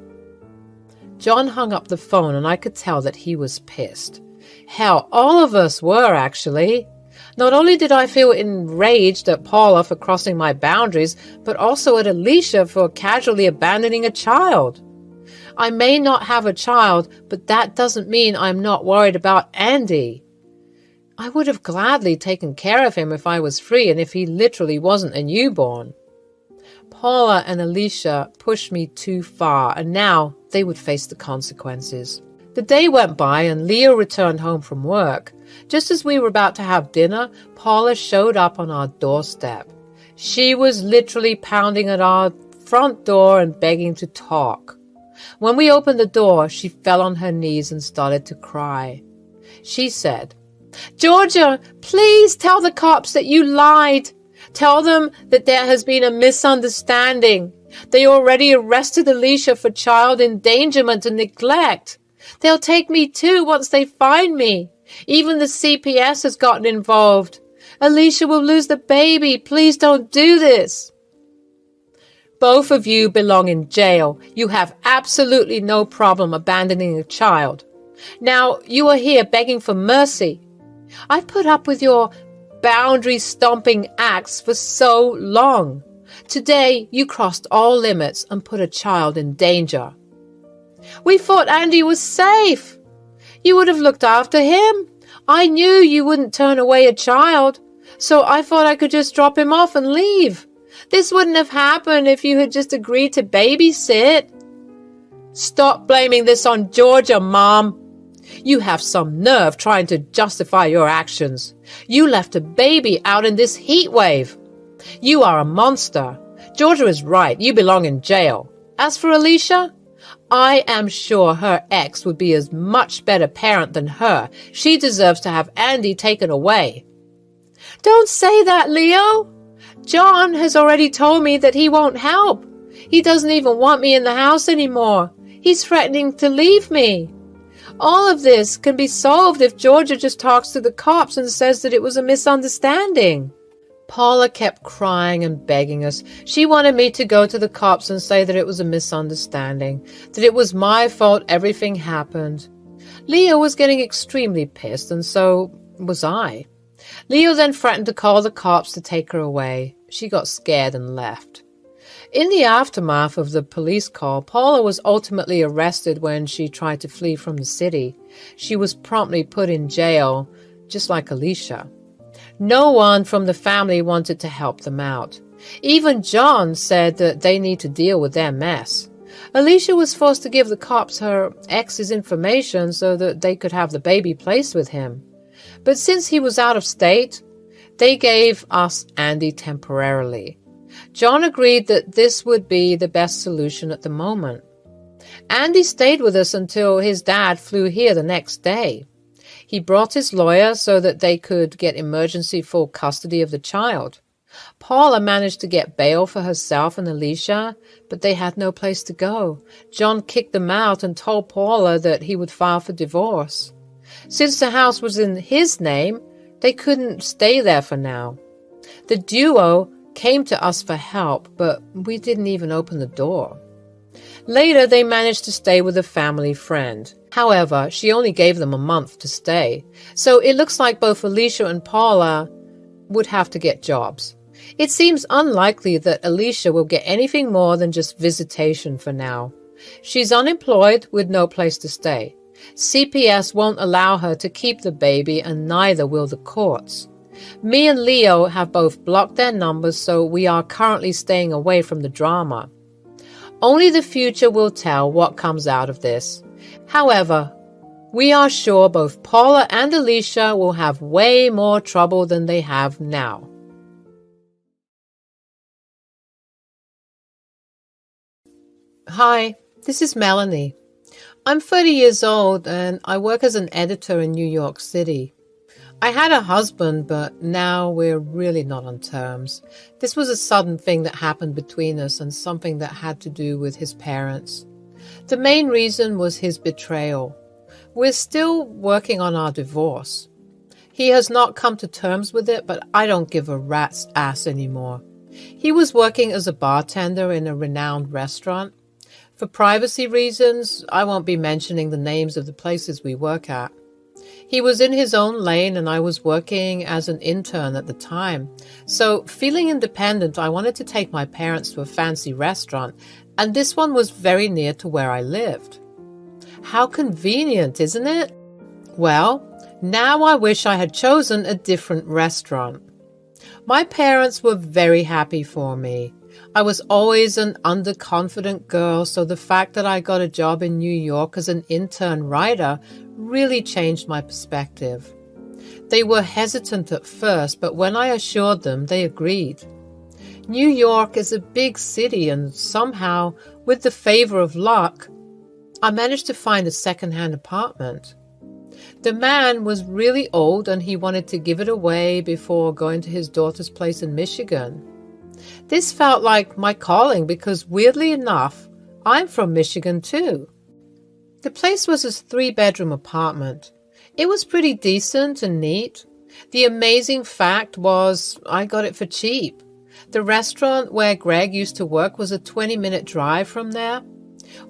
John hung up the phone and I could tell that he was pissed. Hell, all of us were, actually. Not only did I feel enraged at Paula for crossing my boundaries, but also at Alicia for casually abandoning a child. I may not have a child, but that doesn't mean I'm not worried about Andy. I would have gladly taken care of him if I was free and if he literally wasn't a newborn. Paula and Alicia pushed me too far, and now they would face the consequences. The day went by and Leo returned home from work. Just as we were about to have dinner, Paula showed up on our doorstep. She was literally pounding at our front door and begging to talk. When we opened the door, she fell on her knees and started to cry. She said, "Georgia, please tell the cops that you lied. Tell them that there has been a misunderstanding. They already arrested Alicia for child endangerment and neglect. They'll take me too once they find me. Even the CPS has gotten involved. Alicia will lose the baby. Please don't do this." Both of you belong in jail. You have absolutely no problem abandoning a child. Now you are here begging for mercy. I've put up with your boundary-stomping acts for so long. Today you crossed all limits and put a child in danger. We thought Andy was safe. You would have looked after him. I knew you wouldn't turn away a child, so I thought I could just drop him off and leave. This wouldn't have happened if you had just agreed to babysit. Stop blaming this on Georgia, Mom. You have some nerve trying to justify your actions. You left a baby out in this heat wave. You are a monster. Georgia is right. You belong in jail. As for Alicia, I am sure her ex would be a much better parent than her. She deserves to have Andy taken away. Don't say that, Leo. John has already told me that he won't help. He doesn't even want me in the house anymore. He's threatening to leave me. All of this can be solved if Georgia just talks to the cops and says that it was a misunderstanding. Paula kept crying and begging us. She wanted me to go to the cops and say that it was a misunderstanding, that it was my fault everything happened. Leo was getting extremely pissed, and so was I. Leo then threatened to call the cops to take her away. She got scared and left. In the aftermath of the police call, Paula was ultimately arrested when she tried to flee from the city. She was promptly put in jail, just like Alicia. No one from the family wanted to help them out. Even John said that they need to deal with their mess. Alicia was forced to give the cops her ex's information so that they could have the baby placed with him. But since he was out of state, they gave us Andy temporarily. John agreed that this would be the best solution at the moment. Andy stayed with us until his dad flew here the next day. He brought his lawyer so that they could get emergency full custody of the child. Paula managed to get bail for herself and Alicia, but they had no place to go. John kicked them out and told Paula that he would file for divorce. Since the house was in his name, they couldn't stay there for now. The duo came to us for help, but we didn't even open the door. Later, they managed to stay with a family friend. However, she only gave them a month to stay, so it looks like both Alicia and Paula would have to get jobs. It seems unlikely that Alicia will get anything more than just visitation for now. She's unemployed with no place to stay. CPS won't allow her to keep the baby, and neither will the courts. Me and Leo have both blocked their numbers, so we are currently staying away from the drama. Only the future will tell what comes out of this. However, we are sure both Paula and Alicia will have way more trouble than they have now. Hi, this is Melanie. I'm 30 years old and I work as an editor in New York City. I had a husband, but now we're really not on terms. This was a sudden thing that happened between us and something that had to do with his parents. The main reason was his betrayal. We're still working on our divorce. He has not come to terms with it, but I don't give a rat's ass anymore. He was working as a bartender in a renowned restaurant. For privacy reasons, I won't be mentioning the names of the places we work at. He was in his own lane and I was working as an intern at the time. So, feeling independent, I wanted to take my parents to a fancy restaurant, and this one was very near to where I lived. How convenient, isn't it? Well, now I wish I had chosen a different restaurant. My parents were very happy for me. I was always an underconfident girl, so the fact that I got a job in New York as an intern writer really changed my perspective. They were hesitant at first, but when I assured them, they agreed. New York is a big city, and somehow, with the favor of luck, I managed to find a second-hand apartment. The man was really old and he wanted to give it away before going to his daughter's place in Michigan. This felt like my calling because, weirdly enough, I'm from Michigan too. The place was a 3-bedroom apartment. It was pretty decent and neat. The amazing fact was I got it for cheap. The restaurant where Greg used to work was a 20-minute drive from there.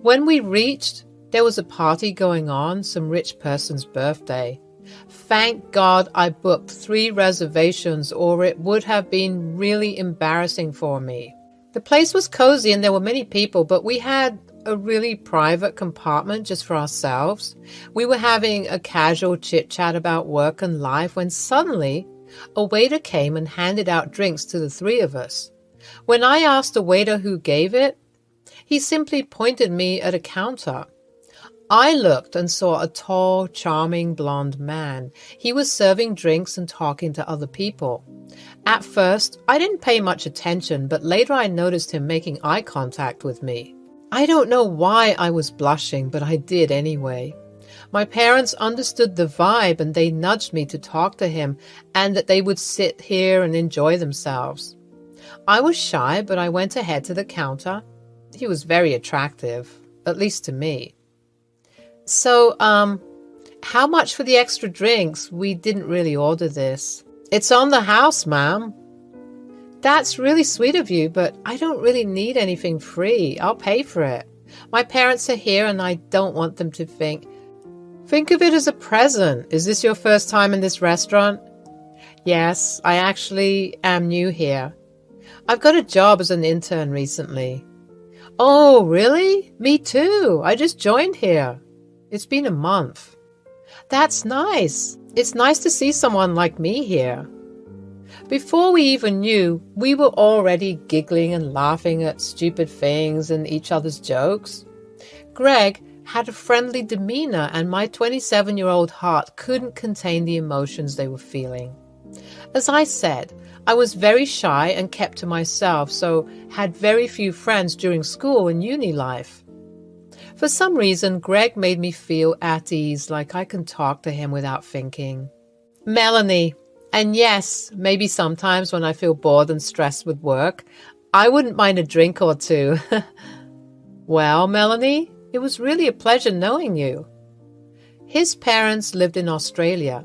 When we reached, there was a party going on, some rich person's birthday. Thank God I booked 3 reservations, or it would have been really embarrassing for me. The place was cozy and there were many people, but we had a really private compartment just for ourselves. We were having a casual chit-chat about work and life when suddenly a waiter came and handed out drinks to the 3 of us. When I asked the waiter who gave it, he simply pointed me at a counter. I looked and saw a tall, charming blonde man. He was serving drinks and talking to other people. At first, I didn't pay much attention, but later I noticed him making eye contact with me. I don't know why I was blushing, but I did anyway. My parents understood the vibe and they nudged me to talk to him and that they would sit here and enjoy themselves. I was shy, but I went ahead to the counter. He was very attractive, at least to me. So, How much for the extra drinks? We didn't really order this. It's on the house, ma'am. That's really sweet of you, but I don't really need anything free. I'll pay for it. My parents are here and I don't want them to think. Think of it as a present. Is this your first time in this restaurant? Yes, I actually am new here. I've got a job as an intern recently. Oh, really? Me too. I just joined here. It's been a month. That's nice. It's nice to see someone like me here. Before we even knew, we were already giggling and laughing at stupid things and each other's jokes. Greg had a friendly demeanor, and my 27-year-old heart couldn't contain the emotions they were feeling. As I said, I was very shy and kept to myself, so had very few friends during school and uni life. For some reason, Greg made me feel at ease, like I can talk to him without thinking. Melanie. And yes, maybe sometimes when I feel bored and stressed with work, I wouldn't mind a drink or two. Well, Melanie, it was really a pleasure knowing you. His parents lived in Australia.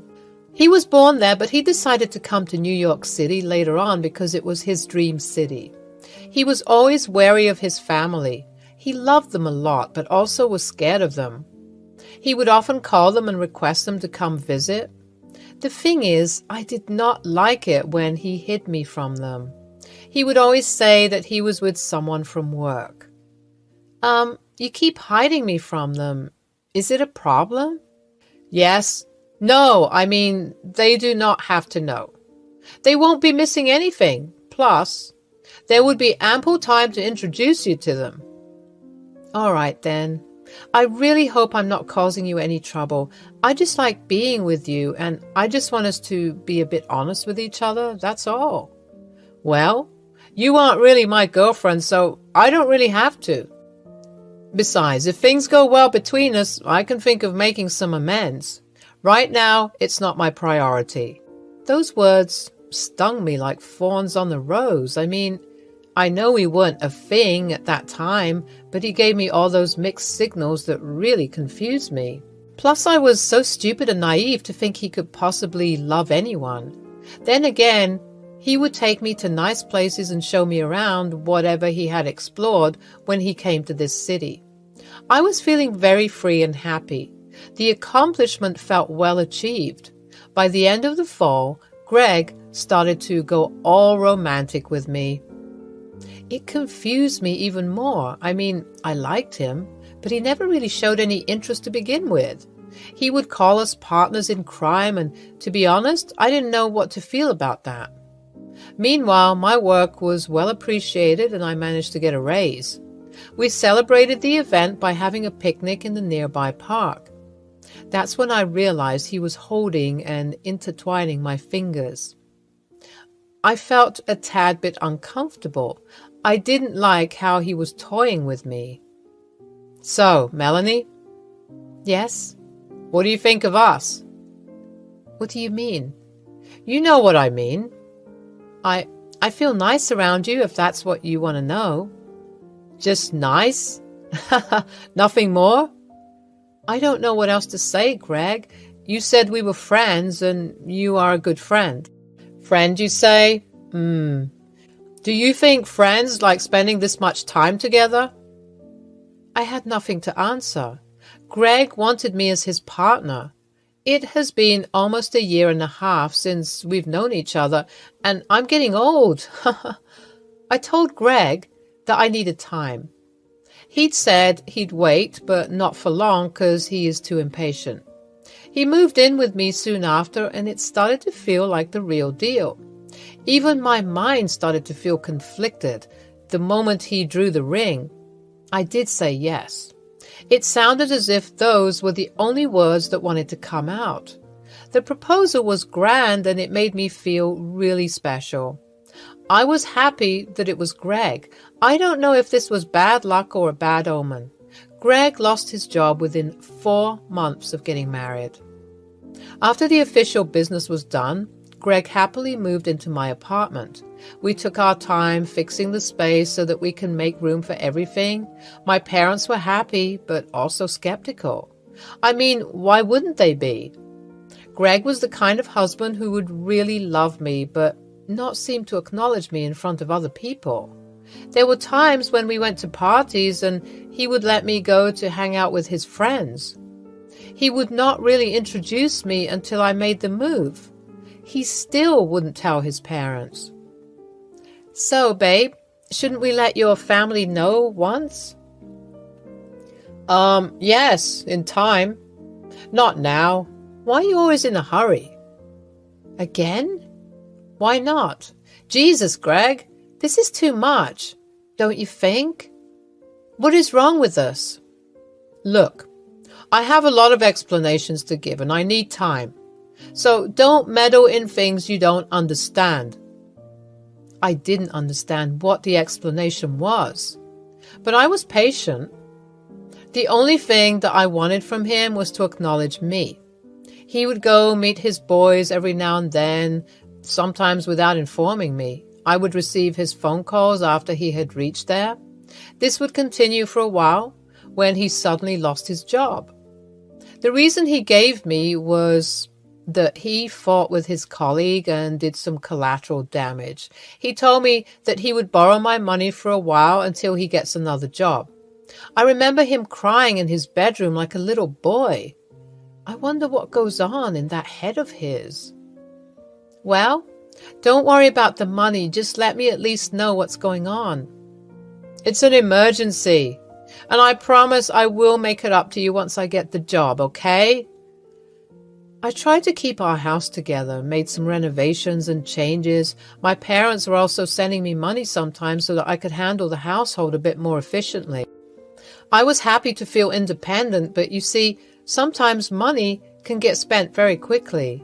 He was born there, but he decided to come to New York City later on because it was his dream city. He was always wary of his family. He loved them a lot, but also was scared of them. He would often call them and request them to come visit. The thing is, I did not like it when he hid me from them. He would always say that he was with someone from work. You keep hiding me from them. Is it a problem? Yes. No, I mean, they do not have to know. They won't be missing anything. Plus, there would be ample time to introduce you to them. All right, then. I really hope I'm not causing you any trouble. I just like being with you, and I just want us to be a bit honest with each other, that's all. Well, you aren't really my girlfriend, so I don't really have to. Besides, if things go well between us, I can think of making some amends. Right now, it's not my priority. Those words stung me like thorns on the rose. I mean, I know we weren't a thing at that time, but he gave me all those mixed signals that really confused me. Plus, I was so stupid and naive to think he could possibly love anyone. Then again, he would take me to nice places and show me around whatever he had explored when he came to this city. I was feeling very free and happy. The accomplishment felt well achieved. By the end of the fall, Greg started to go all romantic with me. It confused me even more. I mean, I liked him, but he never really showed any interest to begin with. He would call us partners in crime, and to be honest, I didn't know what to feel about that. Meanwhile, my work was well appreciated and I managed to get a raise. We celebrated the event by having a picnic in the nearby park. That's when I realized he was holding and intertwining my fingers. I felt a tad bit uncomfortable. I didn't like how he was toying with me. So, Melanie? Yes? What do you think of us? What do you mean? You know what I mean. I feel nice around you, if that's what you want to know. Just nice? Nothing more? I don't know what else to say, Greg. You said we were friends, and you are a good friend. Friend, you say? Do you think friends like spending this much time together? I had nothing to answer. Greg wanted me as his partner. It has been almost a year and a half since we've known each other, and I'm getting old. I told Greg that I needed time. He'd said he'd wait, but not for long because he is too impatient. He moved in with me soon after, and it started to feel like the real deal. Even my mind started to feel conflicted the moment he drew the ring. I did say yes. It sounded as if those were the only words that wanted to come out. The proposal was grand, and it made me feel really special. I was happy that it was Greg. I don't know if this was bad luck or a bad omen. Greg lost his job within 4 months of getting married. After the official business was done, Greg happily moved into my apartment. We took our time fixing the space so that we can make room for everything. My parents were happy, but also skeptical. I mean, why wouldn't they be? Greg was the kind of husband who would really love me, but not seem to acknowledge me in front of other people. There were times when we went to parties and he would let me go to hang out with his friends. He would not really introduce me until I made the move. He still wouldn't tell his parents. So, babe, shouldn't we let your family know once? Yes, in time. Not now. Why are you always in a hurry? Again? Why not? Jesus, Greg, this is too much, don't you think? What is wrong with us? Look, I have a lot of explanations to give and I need time. So don't meddle in things you don't understand. I didn't understand what the explanation was, but I was patient. The only thing that I wanted from him was to acknowledge me. He would go meet his boys every now and then, sometimes without informing me. I would receive his phone calls after he had reached there. This would continue for a while when he suddenly lost his job. The reason he gave me was that he fought with his colleague and did some collateral damage. He told me that he would borrow my money for a while until he gets another job. I remember him crying in his bedroom like a little boy. I wonder what goes on in that head of his. Well, don't worry about the money. Just let me at least know what's going on. It's an emergency, and I promise I will make it up to you once I get the job, okay? I tried to keep our house together, made some renovations and changes. My parents were also sending me money sometimes so that I could handle the household a bit more efficiently. I was happy to feel independent, but you see, sometimes money can get spent very quickly.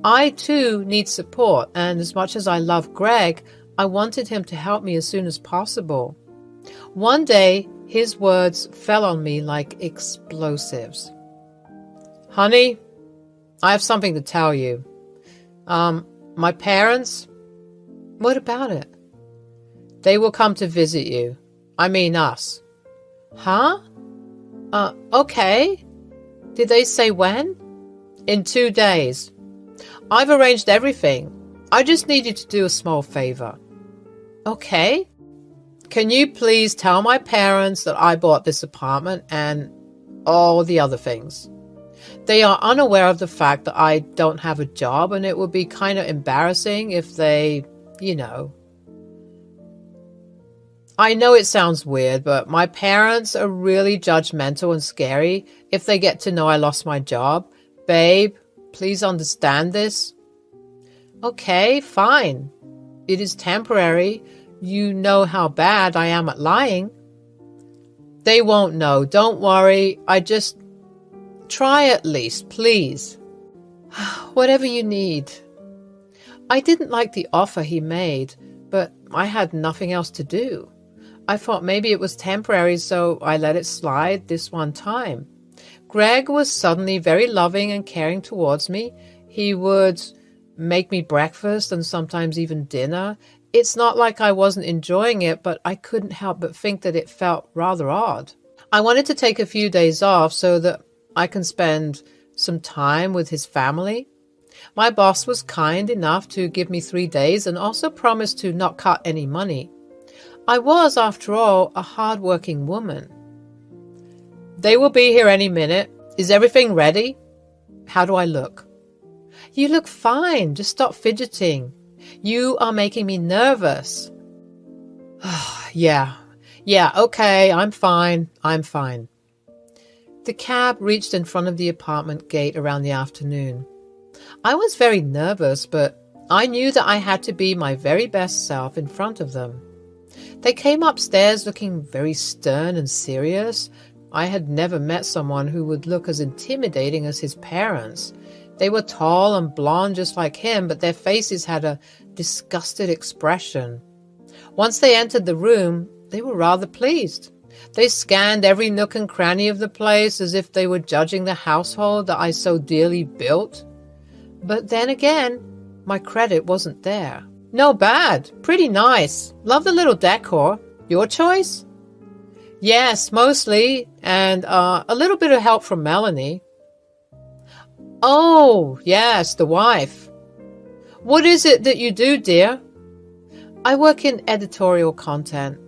I too need support, and as much as I love Greg, I wanted him to help me as soon as possible. One day, his words fell on me like explosives. Honey, I have something to tell you. My parents, what about it? They will come to visit you. I mean us. Huh? Okay. Did they say when? In 2 days. I've arranged everything. I just need you to do a small favor. Okay. Can you please tell my parents that I bought this apartment and all the other things? They are unaware of the fact that I don't have a job, and it would be kind of embarrassing if they, I know it sounds weird, but my parents are really judgmental and scary if they get to know I lost my job. Babe, please understand this. Okay, fine. It is temporary. You know how bad I am at lying. They won't know. Don't worry. I just try at least, please. Whatever you need. I didn't like the offer he made, but I had nothing else to do. I thought maybe it was temporary, so I let it slide this one time. Greg was suddenly very loving and caring towards me. He would make me breakfast and sometimes even dinner. It's not like I wasn't enjoying it, but I couldn't help but think that it felt rather odd. I wanted to take a few days off so that I can spend some time with his family. My boss was kind enough to give me 3 days and also promised to not cut any money. I was, after all, a hard-working woman. They will be here any minute. Is everything ready? How do I look? You look fine. Just stop fidgeting. You are making me nervous. Yeah, okay, I'm fine. The cab reached in front of the apartment gate around the afternoon. I was very nervous, but I knew that I had to be my very best self in front of them. They came upstairs looking very stern and serious. I had never met someone who would look as intimidating as his parents. They were tall and blonde just like him, but their faces had a disgusted expression. Once they entered the room, they were rather pleased. They scanned every nook and cranny of the place as if they were judging the household that I so dearly built. But then again, my credit wasn't there. No bad. Pretty nice. Love the little decor. Your choice? Yes, mostly, and a little bit of help from Melanie. Oh, yes, the wife. What is it that you do, dear? I work in editorial content.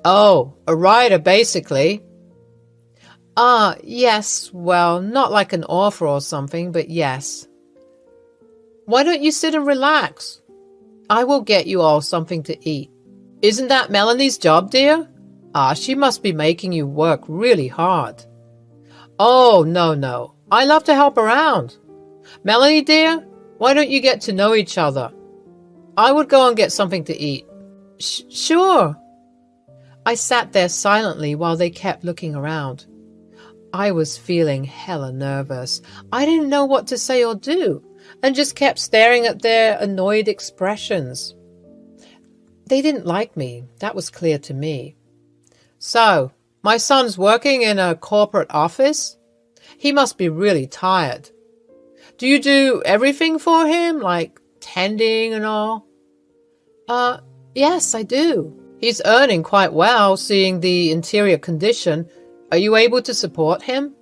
Oh, a writer, basically. Yes, well, not like an author or something, but yes. Why don't you sit and relax? I will get you all something to eat. Isn't that Melanie's job, dear? She must be making you work really hard. Oh, no. I love to help around. Melanie, dear, why don't you get to know each other? I would go and get something to eat. Sure. I sat there silently while they kept looking around. I was feeling hella nervous. I didn't know what to say or do, and just kept staring at their annoyed expressions. They didn't like me. That was clear to me. So, my son's working in a corporate office? He must be really tired. Do you do everything for him, like tending and all? Yes, I do. He's earning quite well, seeing the interior condition. Are you able to support him?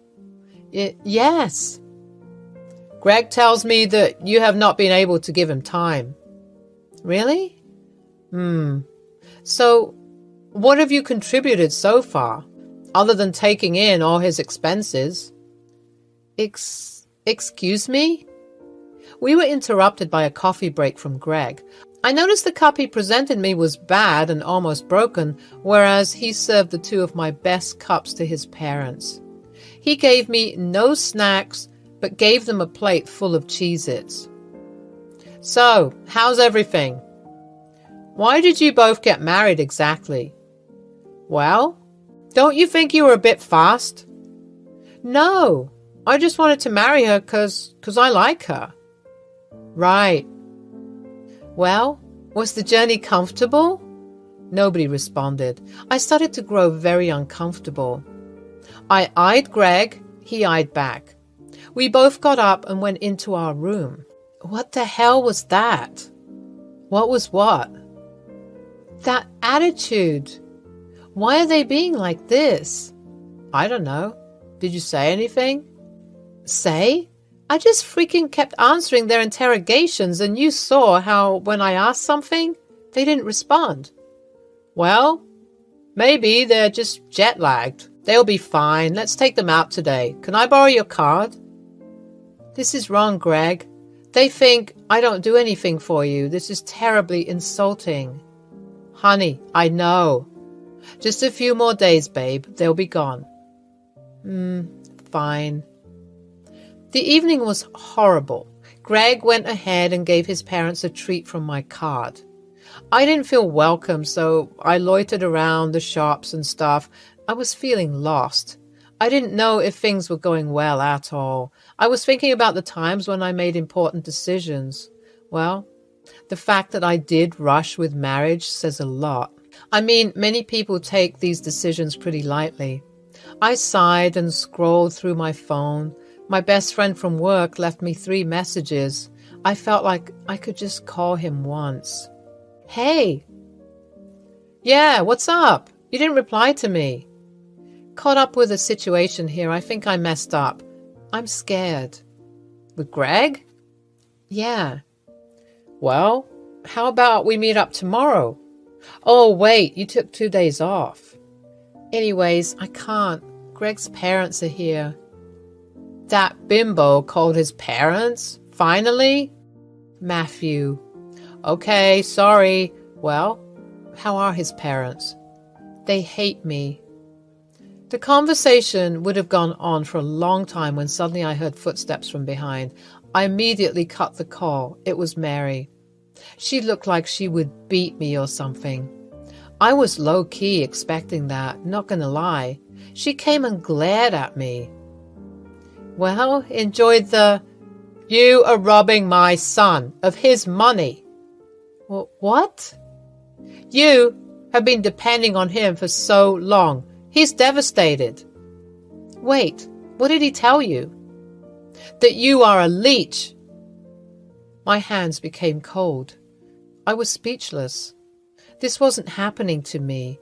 Yes. Greg tells me that you have not been able to give him time. Really? So, what have you contributed so far, other than taking in all his expenses? Excuse me? We were interrupted by a coffee break from Greg. I noticed the cup he presented me was bad and almost broken, whereas he served the two of my best cups to his parents. He gave me no snacks, but gave them a plate full of Cheez-Its. So, how's everything? Why did you both get married exactly? Well, don't you think you were a bit fast? No, I just wanted to marry her because I like her. Right. Well, was the journey comfortable? Nobody responded. I started to grow very uncomfortable. I eyed Greg, he eyed back. We both got up and went into our room. What the hell was that? What was what? That attitude. Why are they being like this? I don't know. Did you say anything? Say? I just freaking kept answering their interrogations, and you saw how when I asked something, they didn't respond. Well, maybe they're just jet-lagged. They'll be fine. Let's take them out today. Can I borrow your card? This is wrong, Greg. They think I don't do anything for you. This is terribly insulting. Honey, I know. Just a few more days, babe. They'll be gone. Fine. The evening was horrible. Greg went ahead and gave his parents a treat from my card. I didn't feel welcome, so I loitered around the shops and stuff. I was feeling lost. I didn't know if things were going well at all. I was thinking about the times when I made important decisions. Well, the fact that I did rush with marriage says a lot. I mean, many people take these decisions pretty lightly. I sighed and scrolled through my phone. My best friend from work left me 3 messages. I felt like I could just call him once. Hey! Yeah, what's up? You didn't reply to me. Caught up with a situation here. I think I messed up. I'm scared. With Greg? Yeah. Well, how about we meet up tomorrow? Oh, wait, you took 2 days off. Anyways, I can't. Greg's parents are here. That bimbo called his parents? Finally? Matthew. Okay, sorry. Well, how are his parents? They hate me. The conversation would have gone on for a long time when suddenly I heard footsteps from behind. I immediately cut the call. It was Mary. She looked like she would beat me or something. I was low-key expecting that, not gonna lie. She came and glared at me. Well, enjoyed the, you are robbing my son of his money. What? You have been depending on him for so long. He's devastated. Wait, what did he tell you? That you are a leech. My hands became cold. I was speechless. This wasn't happening to me.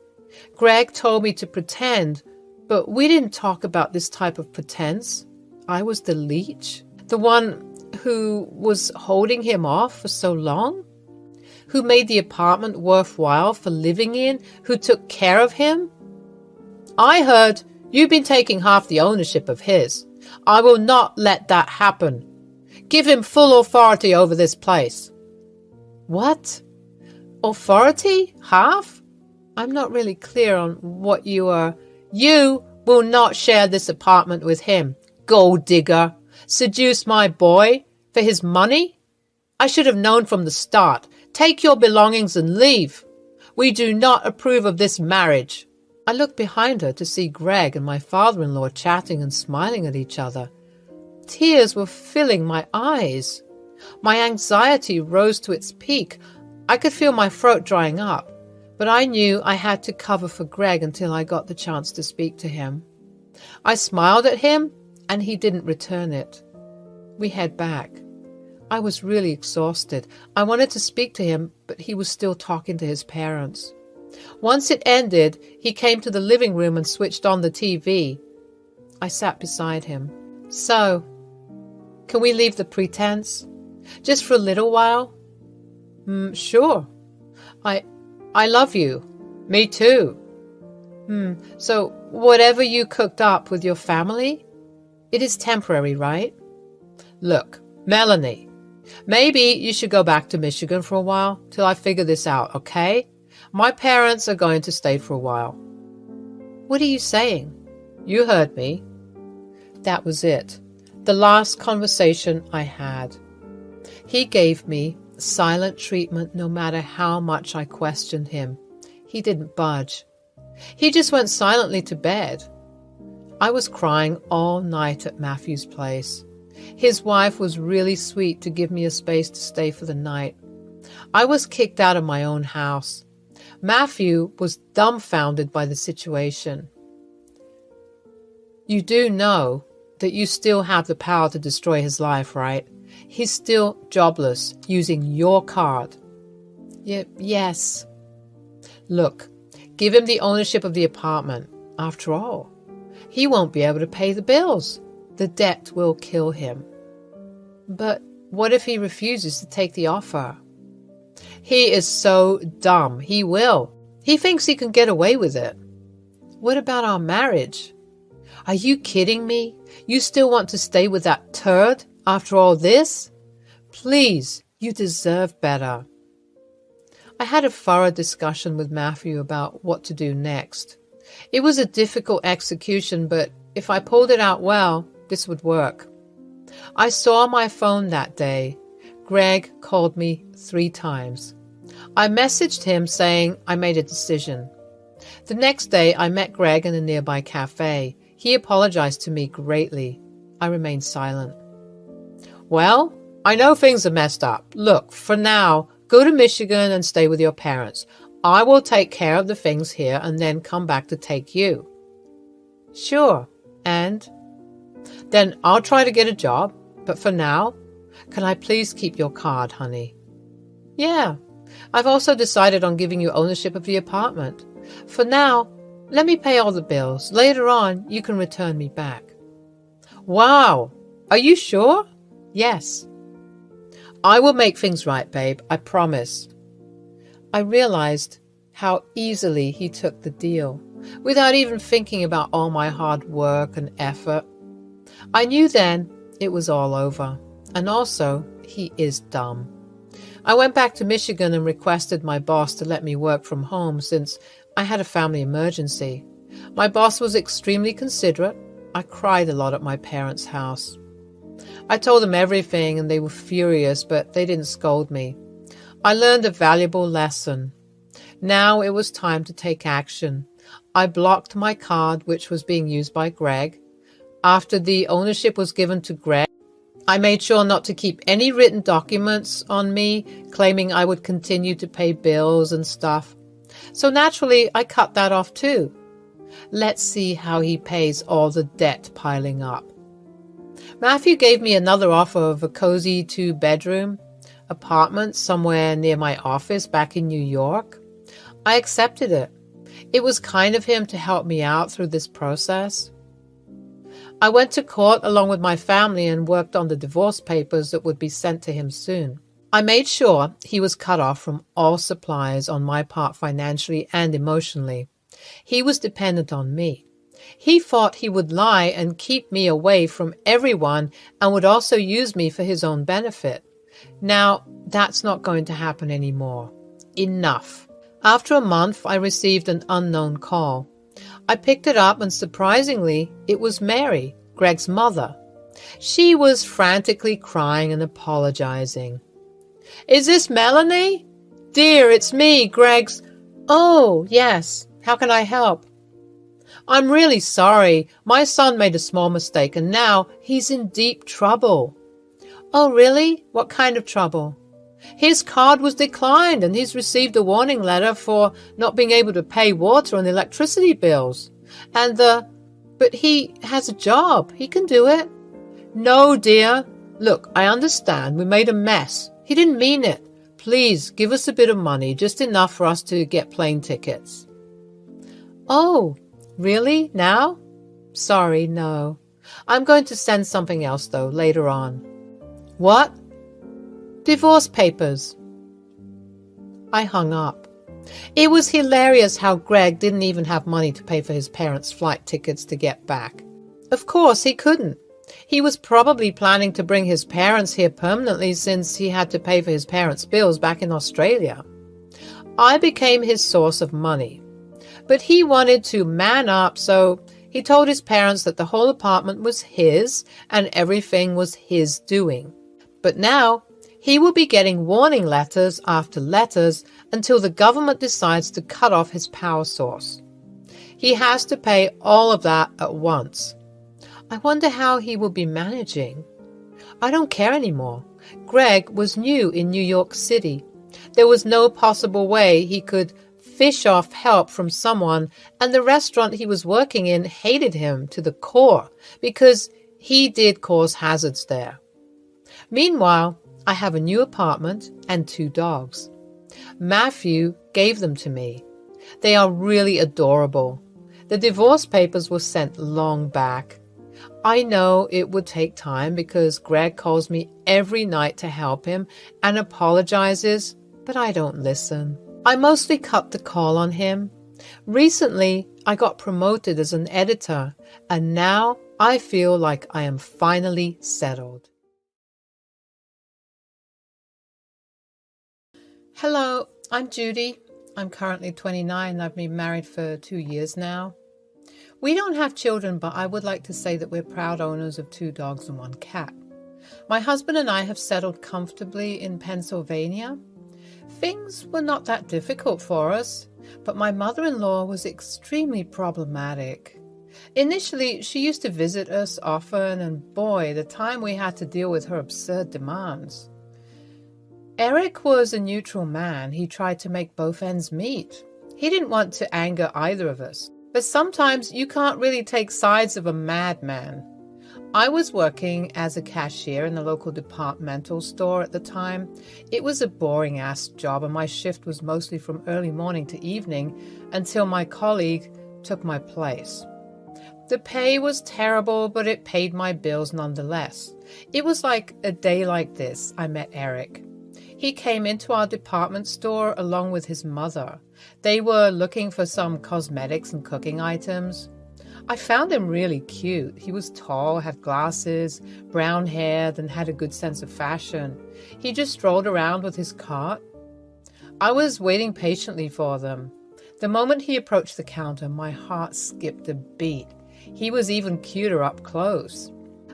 Greg told me to pretend, but we didn't talk about this type of pretense. I was the leech, the one who was holding him off for so long, who made the apartment worthwhile for living in, who took care of him. I heard you've been taking half the ownership of his. I will not let that happen. Give him full authority over this place. What? Authority? Half? I'm not really clear on what you are. You will not share this apartment with him. Gold digger. Seduce my boy for his money? I should have known from the start. Take your belongings and leave. We do not approve of this marriage. I looked behind her to see Greg and my father-in-law chatting and smiling at each other. Tears were filling my eyes. My anxiety rose to its peak. I could feel my throat drying up, but I knew I had to cover for Greg until I got the chance to speak to him. I smiled at him, and he didn't return it. We head back. I was really exhausted. I wanted to speak to him, but he was still talking to his parents. Once it ended, he came to the living room and switched on the TV. I sat beside him. So, can we leave the pretense? Just for a little while? Sure. I love you. Me too. So, whatever you cooked up with your family, it is temporary, right? Look, Melanie, maybe you should go back to Michigan for a while till I figure this out, okay? My parents are going to stay for a while. What are you saying? You heard me. That was it. The last conversation I had. He gave me silent treatment no matter how much I questioned him. He didn't budge. He just went silently to bed. I was crying all night at Matthew's place. His wife was really sweet to give me a space to stay for the night. I was kicked out of my own house. Matthew was dumbfounded by the situation. You do know that you still have the power to destroy his life, right? He's still jobless, using your card. Yes. Look, give him the ownership of the apartment. After all, he won't be able to pay the bills. The debt will kill him. But what if he refuses to take the offer? He is so dumb. He will. He thinks he can get away with it. What about our marriage? Are you kidding me? You still want to stay with that turd after all this? Please, you deserve better. I had a thorough discussion with Matthew about what to do next. It was a difficult execution, but if I pulled it out well, this would work. I saw my phone that day. Greg called me 3 times. I messaged him saying I made a decision. The next day, I met Greg in a nearby cafe. He apologized to me greatly. I remained silent. Well, I know things are messed up. Look, for now, go to Michigan and stay with your parents. I will take care of the things here and then come back to take you. Sure. And? Then I'll try to get a job. But for now, can I please keep your card, honey? Yeah. I've also decided on giving you ownership of the apartment. For now, let me pay all the bills. Later on, you can return me back. Wow. Are you sure? Yes. I will make things right, babe. I promise. I realized how easily he took the deal, without even thinking about all my hard work and effort. I knew then it was all over. And also, he is dumb. I went back to Michigan and requested my boss to let me work from home since I had a family emergency. My boss was extremely considerate. I cried a lot at my parents' house. I told them everything and they were furious, but they didn't scold me. I learned a valuable lesson. Now it was time to take action. I blocked my card, which was being used by Greg. After the ownership was given to Greg, I made sure not to keep any written documents on me, claiming I would continue to pay bills and stuff. So naturally, I cut that off too. Let's see how he pays all the debt piling up. Matthew gave me another offer of a cozy 2-bedroom apartment somewhere near my office back in New York. I accepted it. It was kind of him to help me out through this process. I went to court along with my family and worked on the divorce papers that would be sent to him soon. I made sure he was cut off from all supplies on my part financially and emotionally. He was dependent on me. He thought he would lie and keep me away from everyone and would also use me for his own benefit. Now, that's not going to happen anymore. Enough. After a month, I received an unknown call. I picked it up and surprisingly, it was Mary, Greg's mother. She was frantically crying and apologizing. "Is this Melanie? Dear, it's me, Greg's—" "Oh, yes. How can I help?" "I'm really sorry. My son made a small mistake and now he's in deep trouble." "Oh, really? What kind of trouble?" "His card was declined and he's received a warning letter for not being able to pay water and electricity bills. But he has a job. He can do it." "No, dear. Look, I understand. We made a mess. He didn't mean it. Please give us a bit of money, just enough for us to get plane tickets." "Oh, really? Now?" "Sorry, no. I'm going to send something else, though, later on." "What?" "Divorce papers." I hung up. It was hilarious how Greg didn't even have money to pay for his parents' flight tickets to get back. Of course, he couldn't. He was probably planning to bring his parents here permanently since he had to pay for his parents' bills back in Australia. I became his source of money. But he wanted to man up, so he told his parents that the whole apartment was his and everything was his doing. But now, he will be getting warning letters after letters until the government decides to cut off his power source. He has to pay all of that at once. I wonder how he will be managing. I don't care anymore. Greg was new in New York City. There was no possible way he could fish off help from someone, and the restaurant he was working in hated him to the core because he did cause hazards there. Meanwhile, I have a new apartment and 2 dogs. Matthew gave them to me. They are really adorable. The divorce papers were sent long back. I know it would take time because Greg calls me every night to help him and apologizes, but I don't listen. I mostly cut the call on him. Recently, I got promoted as an editor, and now I feel like I am finally settled. Hello, I'm Judy. I'm currently 29 and I've been married for 2 years now. We don't have children, but I would like to say that we're proud owners of 2 dogs and 1 cat. My husband and I have settled comfortably in Pennsylvania. Things were not that difficult for us, but my mother-in-law was extremely problematic. Initially, she used to visit us often, and boy, the time we had to deal with her absurd demands. Eric was a neutral man. He tried to make both ends meet. He didn't want to anger either of us. But sometimes you can't really take sides of a madman. I was working as a cashier in the local departmental store at the time. It was a boring-ass job, and my shift was mostly from early morning to evening until my colleague took my place. The pay was terrible, but it paid my bills nonetheless. It was like a day like this I met Eric. He came into our department store along with his mother. They were looking for some cosmetics and cooking items. I found him really cute. He was tall, had glasses, brown-haired, and had a good sense of fashion. He just strolled around with his cart. I was waiting patiently for them. The moment he approached the counter, my heart skipped a beat. He was even cuter up close.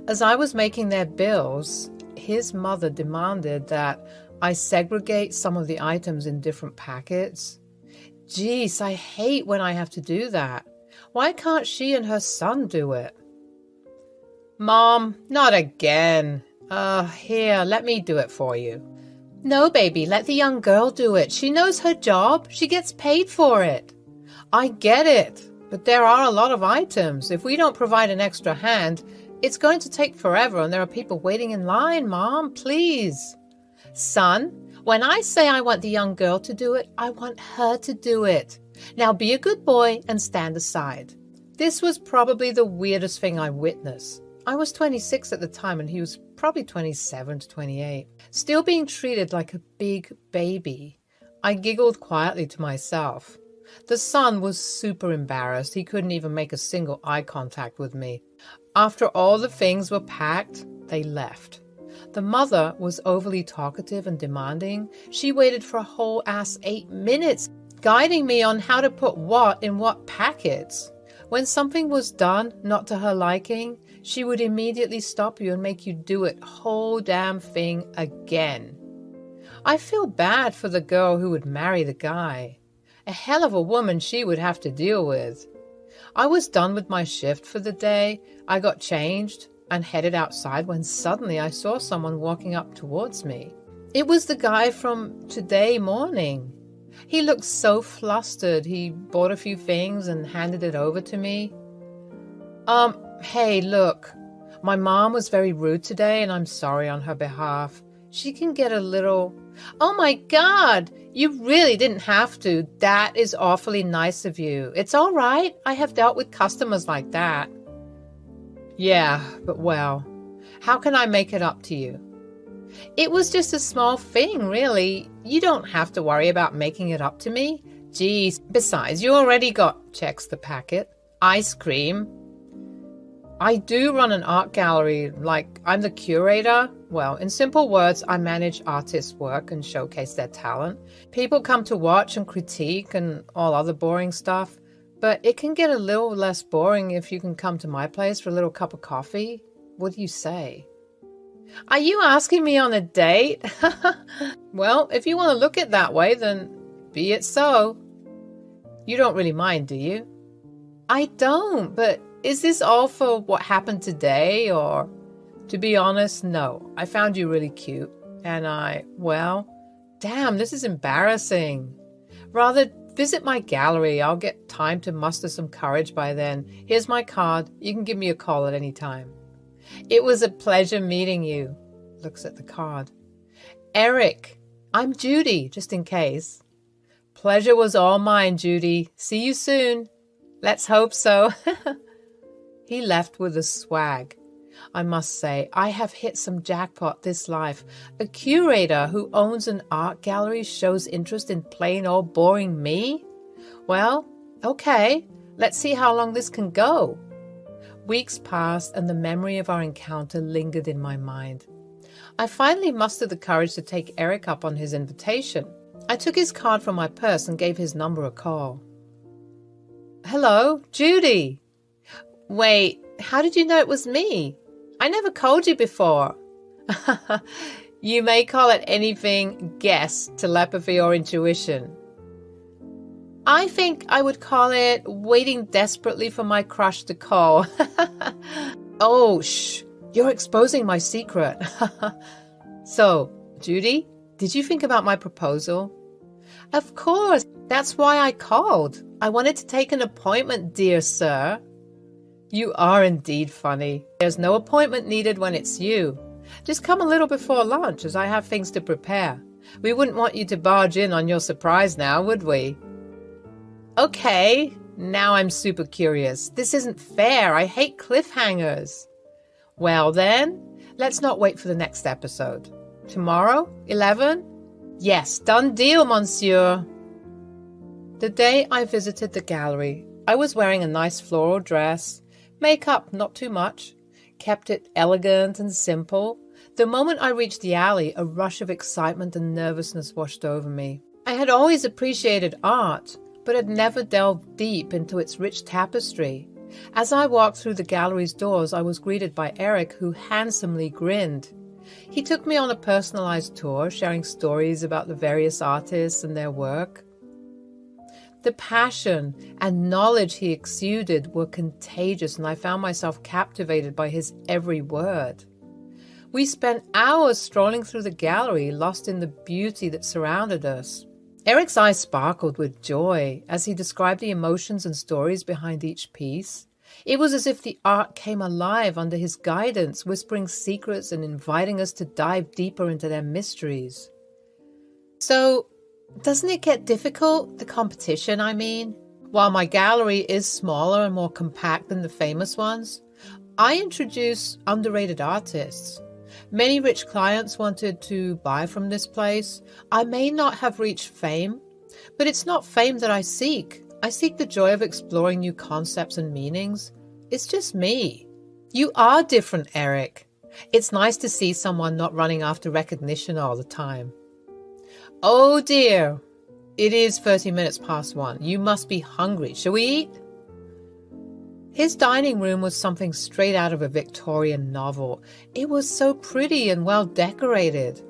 As I was making their bills, his mother demanded that I segregate some of the items in different packets. Geez, I hate when I have to do that. Why can't she and her son do it? Mom, not again. Here, let me do it for you. No, baby, let the young girl do it. She knows her job. She gets paid for it. I get it, but there are a lot of items. If we don't provide an extra hand, it's going to take forever and there are people waiting in line, Mom, please. Son, when I say I want the young girl to do it, I want her to do it. Now be a good boy and stand aside. This was probably the weirdest thing I witnessed. I was 26 at the time and he was probably 27 to 28. Still being treated like a big baby. I giggled quietly to myself. The son was super embarrassed. He couldn't even make a single eye contact with me. After all the things were packed, they left. The mother was overly talkative and demanding. She waited for a whole ass 8 minutes, guiding me on how to put what in what packets. When something was done, not to her liking, she would immediately stop you and make you do it whole damn thing again. I feel bad for the girl who would marry the guy. A hell of a woman she would have to deal with. I was done with my shift for the day. I got changed and headed outside when suddenly I saw someone walking up towards me. It was the guy from today morning. He looked so flustered. He bought a few things and handed it over to me. Hey, look, my mom was very rude today and I'm sorry on her behalf. She can get a little... Oh my God, you really didn't have to. That is awfully nice of you. It's all right. I have dealt with customers like that. Yeah, but well, how can I make it up to you? It was just a small thing, really. You don't have to worry about making it up to me. Geez, besides, you already got, checks the packet, ice cream. I do run an art gallery, like I'm the curator. Well, in simple words, I manage artists' work and showcase their talent. People come to watch and critique and all other boring stuff, but it can get a little less boring if you can come to my place for a little cup of coffee. What do you say? Are you asking me on a date? Well, if you want to look it that way, then be it so. You don't really mind, do you? I don't, but is this all for what happened today, or... To be honest, no. I found you really cute, and well, damn, this is embarrassing. Rather, visit my gallery. I'll get time to muster some courage by then. Here's my card. You can give me a call at any time. It was a pleasure meeting you. Looks at the card. Eric, I'm Judy, just in case. Pleasure was all mine, Judy. See you soon. Let's hope so. He left with a swag. I must say, I have hit some jackpot this life. A curator who owns an art gallery shows interest in plain old boring me? Well, okay, let's see how long this can go. Weeks passed and the memory of our encounter lingered in my mind. I finally mustered the courage to take Eric up on his invitation. I took his card from my purse and gave his number a call. Hello, Judy. Wait, how did you know it was me? I never called you before. You may call it anything, guess, telepathy or intuition. I think I would call it waiting desperately for my crush to call. Oh, shh, you're exposing my secret. So, Judy, did you think about my proposal? Of course, that's why I called. I wanted to take an appointment, dear sir. You are indeed funny. There's no appointment needed when it's you. Just come a little before lunch, as I have things to prepare. We wouldn't want you to barge in on your surprise now, would we? Okay, now I'm super curious. This isn't fair. I hate cliffhangers. Well then, let's not wait for the next episode. Tomorrow, 11? Yes, done deal, monsieur. The day I visited the gallery, I was wearing a nice floral dress. Makeup, not too much. Kept it elegant and simple. The moment I reached the alley, a rush of excitement and nervousness washed over me. I had always appreciated art, but had never delved deep into its rich tapestry. As I walked through the gallery's doors, I was greeted by Eric, who handsomely grinned. He took me on a personalized tour, sharing stories about the various artists and their work. The passion and knowledge he exuded were contagious, and I found myself captivated by his every word. We spent hours strolling through the gallery, lost in the beauty that surrounded us. Eric's eyes sparkled with joy as he described the emotions and stories behind each piece. It was as if the art came alive under his guidance, whispering secrets and inviting us to dive deeper into their mysteries. So, Doesn't it get difficult, the competition, I mean? While my gallery is smaller and more compact than the famous ones, I introduce underrated artists. Many rich clients wanted to buy from this place. I may not have reached fame, but it's not fame that I seek. I seek the joy of exploring new concepts and meanings. It's just me. You are different, Eric. It's nice to see someone not running after recognition all the time. Oh dear, it is 30 minutes past 1. You must be hungry. Shall we eat? His dining room was something straight out of a Victorian novel. It was so pretty and well decorated.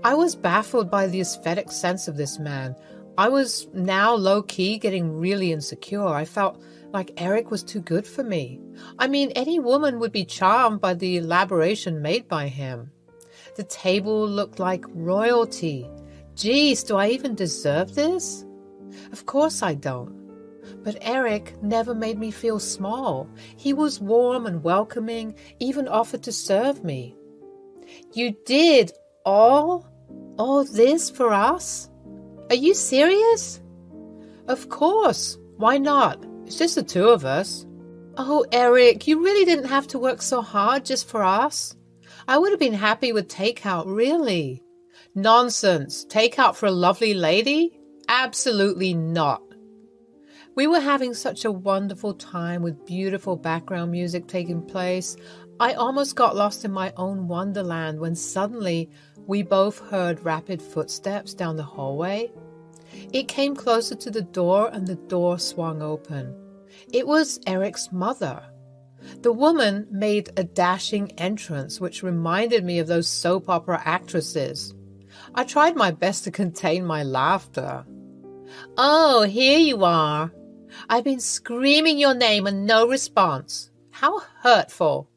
I was baffled by the aesthetic sense of this man. I was now low-key getting really insecure. I felt like Eric was too good for me. I mean, any woman would be charmed by the elaboration made by him. The table looked like royalty. Geez, do I even deserve this? Of course I don't. But Eric never made me feel small. He was warm and welcoming, even offered to serve me. You did all this for us? Are you serious? Of course. Why not? It's just the two of us. Oh, Eric, you really didn't have to work so hard just for us. I would have been happy with takeout, really. Nonsense. Takeout for a lovely lady? Absolutely not. We were having such a wonderful time with beautiful background music taking place. I almost got lost in my own wonderland when suddenly we both heard rapid footsteps down the hallway. It came closer to the door and the door swung open. It was Eric's mother. The woman made a dashing entrance which reminded me of those soap opera actresses. I tried my best to contain my laughter. Oh, here you are. I've been screaming your name and no response. How hurtful.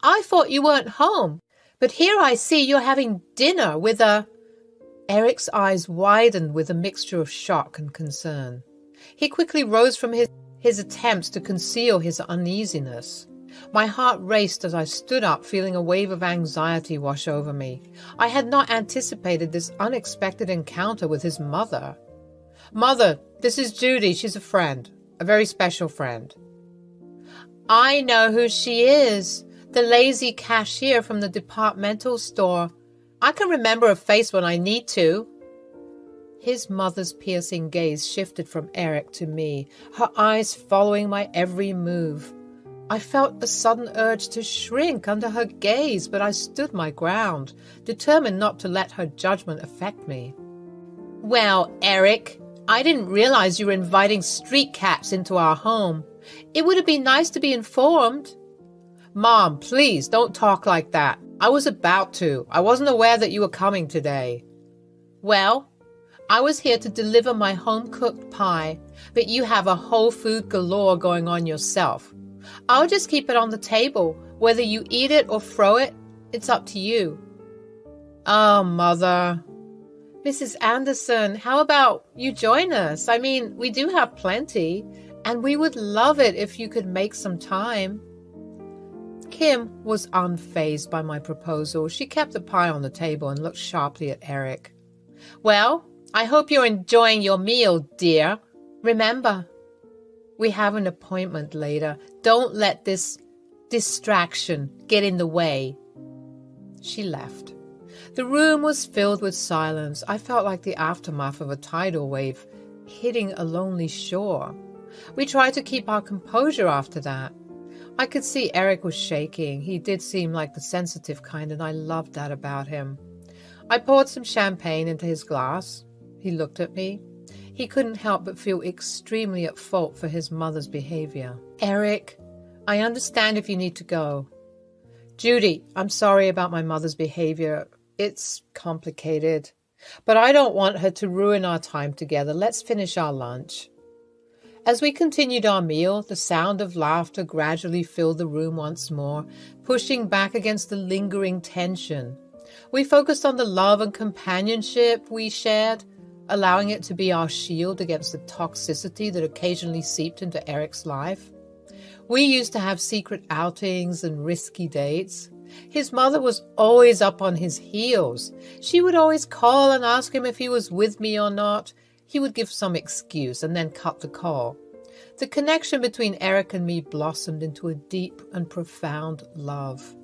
I thought you weren't home, but here I see you're having dinner with a... Eric's eyes widened with a mixture of shock and concern. He quickly rose from his attempts to conceal his uneasiness. My heart raced as I stood up, feeling a wave of anxiety wash over me. I had not anticipated this unexpected encounter with his mother. Mother, this is Judy. She's a friend. A very special friend. I know who she is. The lazy cashier from the departmental store. I can remember her face when I need to. His mother's piercing gaze shifted from Eric to me, her eyes following my every move. I felt a sudden urge to shrink under her gaze, but I stood my ground, determined not to let her judgment affect me. Well, Eric, I didn't realize you were inviting street cats into our home. It would have been nice to be informed. Mom, please don't talk like that. I was about to. I wasn't aware that you were coming today. Well, I was here to deliver my home-cooked pie, but you have a whole food galore going on yourself. I'll just keep it on the table. Whether you eat it or throw it, it's up to you. Oh, Mother. Mrs. Anderson, how about you join us? I mean, we do have plenty, and we would love it if you could make some time. Kim was unfazed by my proposal. She kept the pie on the table and looked sharply at Eric. Well, I hope you're enjoying your meal, dear. Remember, we have an appointment later. Don't let this distraction get in the way. She left. The room was filled with silence. I felt like the aftermath of a tidal wave hitting a lonely shore. We tried to keep our composure after that. I could see Eric was shaking. He did seem like the sensitive kind, and I loved that about him. I poured some champagne into his glass. He looked at me. He couldn't help but feel extremely at fault for his mother's behavior. Eric, I understand if you need to go. Judy, I'm sorry about my mother's behavior. It's complicated. But I don't want her to ruin our time together. Let's finish our lunch. As we continued our meal, the sound of laughter gradually filled the room once more, pushing back against the lingering tension. We focused on the love and companionship we shared, allowing it to be our shield against the toxicity that occasionally seeped into Eric's life. We used to have secret outings and risky dates. His mother was always up on his heels. She would always call and ask him if he was with me or not. He would give some excuse and then cut the call. The connection between Eric and me blossomed into a deep and profound love.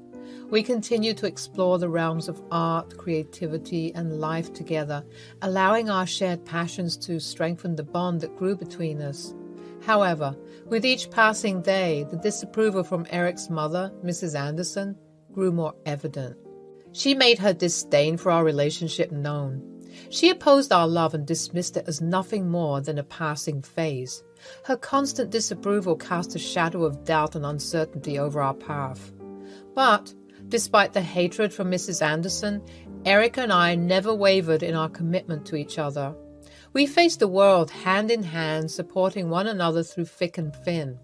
We continued to explore the realms of art, creativity, and life together, allowing our shared passions to strengthen the bond that grew between us. However, with each passing day, the disapproval from Eric's mother, Mrs. Anderson, grew more evident. She made her disdain for our relationship known. She opposed our love and dismissed it as nothing more than a passing phase. Her constant disapproval cast a shadow of doubt and uncertainty over our path. But, despite the hatred from Mrs. Anderson, Eric and I never wavered in our commitment to each other. We faced the world hand in hand, supporting one another through thick and thin.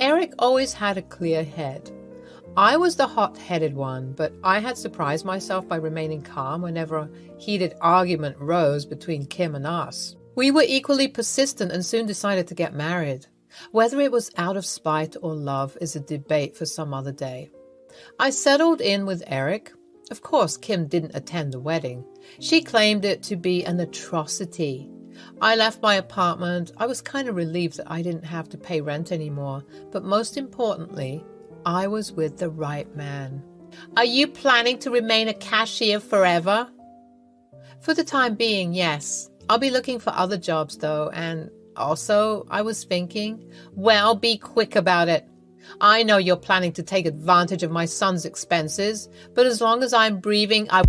Eric always had a clear head. I was the hot-headed one, but I had surprised myself by remaining calm whenever a heated argument rose between Kim and us. We were equally persistent and soon decided to get married. Whether it was out of spite or love is a debate for some other day. I settled in with Eric. Of course, Kim didn't attend the wedding. She claimed it to be an atrocity. I left my apartment. I was kind of relieved that I didn't have to pay rent anymore, but most importantly, I was with the right man. Are you planning to remain a cashier forever? For the time being, yes. I'll be looking for other jobs though, and also I was thinking, well, be quick about it. I know you're planning to take advantage of my son's expenses, but as long as I'm breathing, I...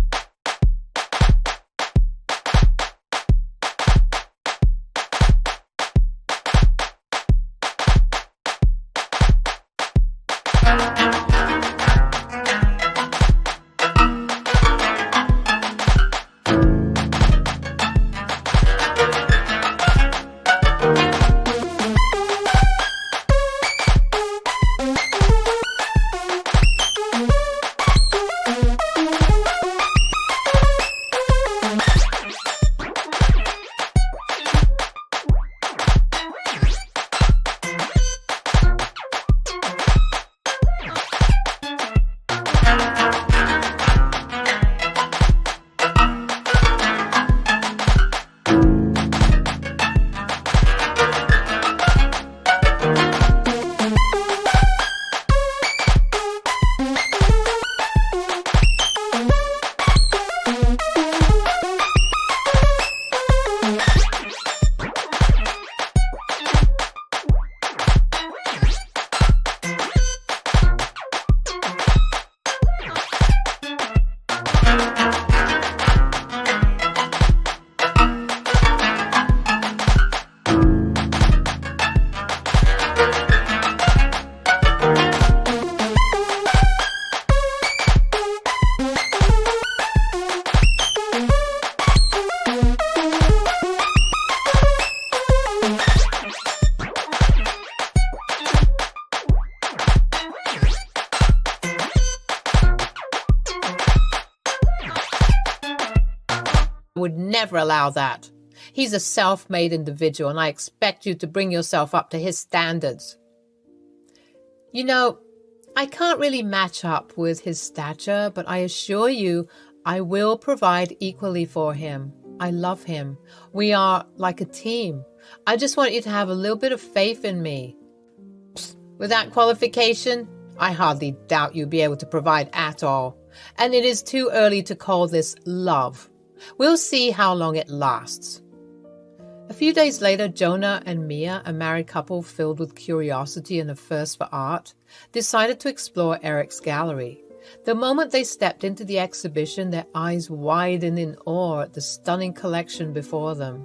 would never allow that. He's a self-made individual, and I expect you to bring yourself up to his standards. You know, I can't really match up with his stature, but I assure you I will provide equally for him. I love him. We are like a team. I just want you to have a little bit of faith in me. Psst, with that qualification, I hardly doubt you'll be able to provide at all. And it is too early to call this love. We'll see how long it lasts. A few days later, Jonah and Mia, a married couple filled with curiosity and a thirst for art, decided to explore Eric's gallery. The moment they stepped into the exhibition, their eyes widened in awe at the stunning collection before them.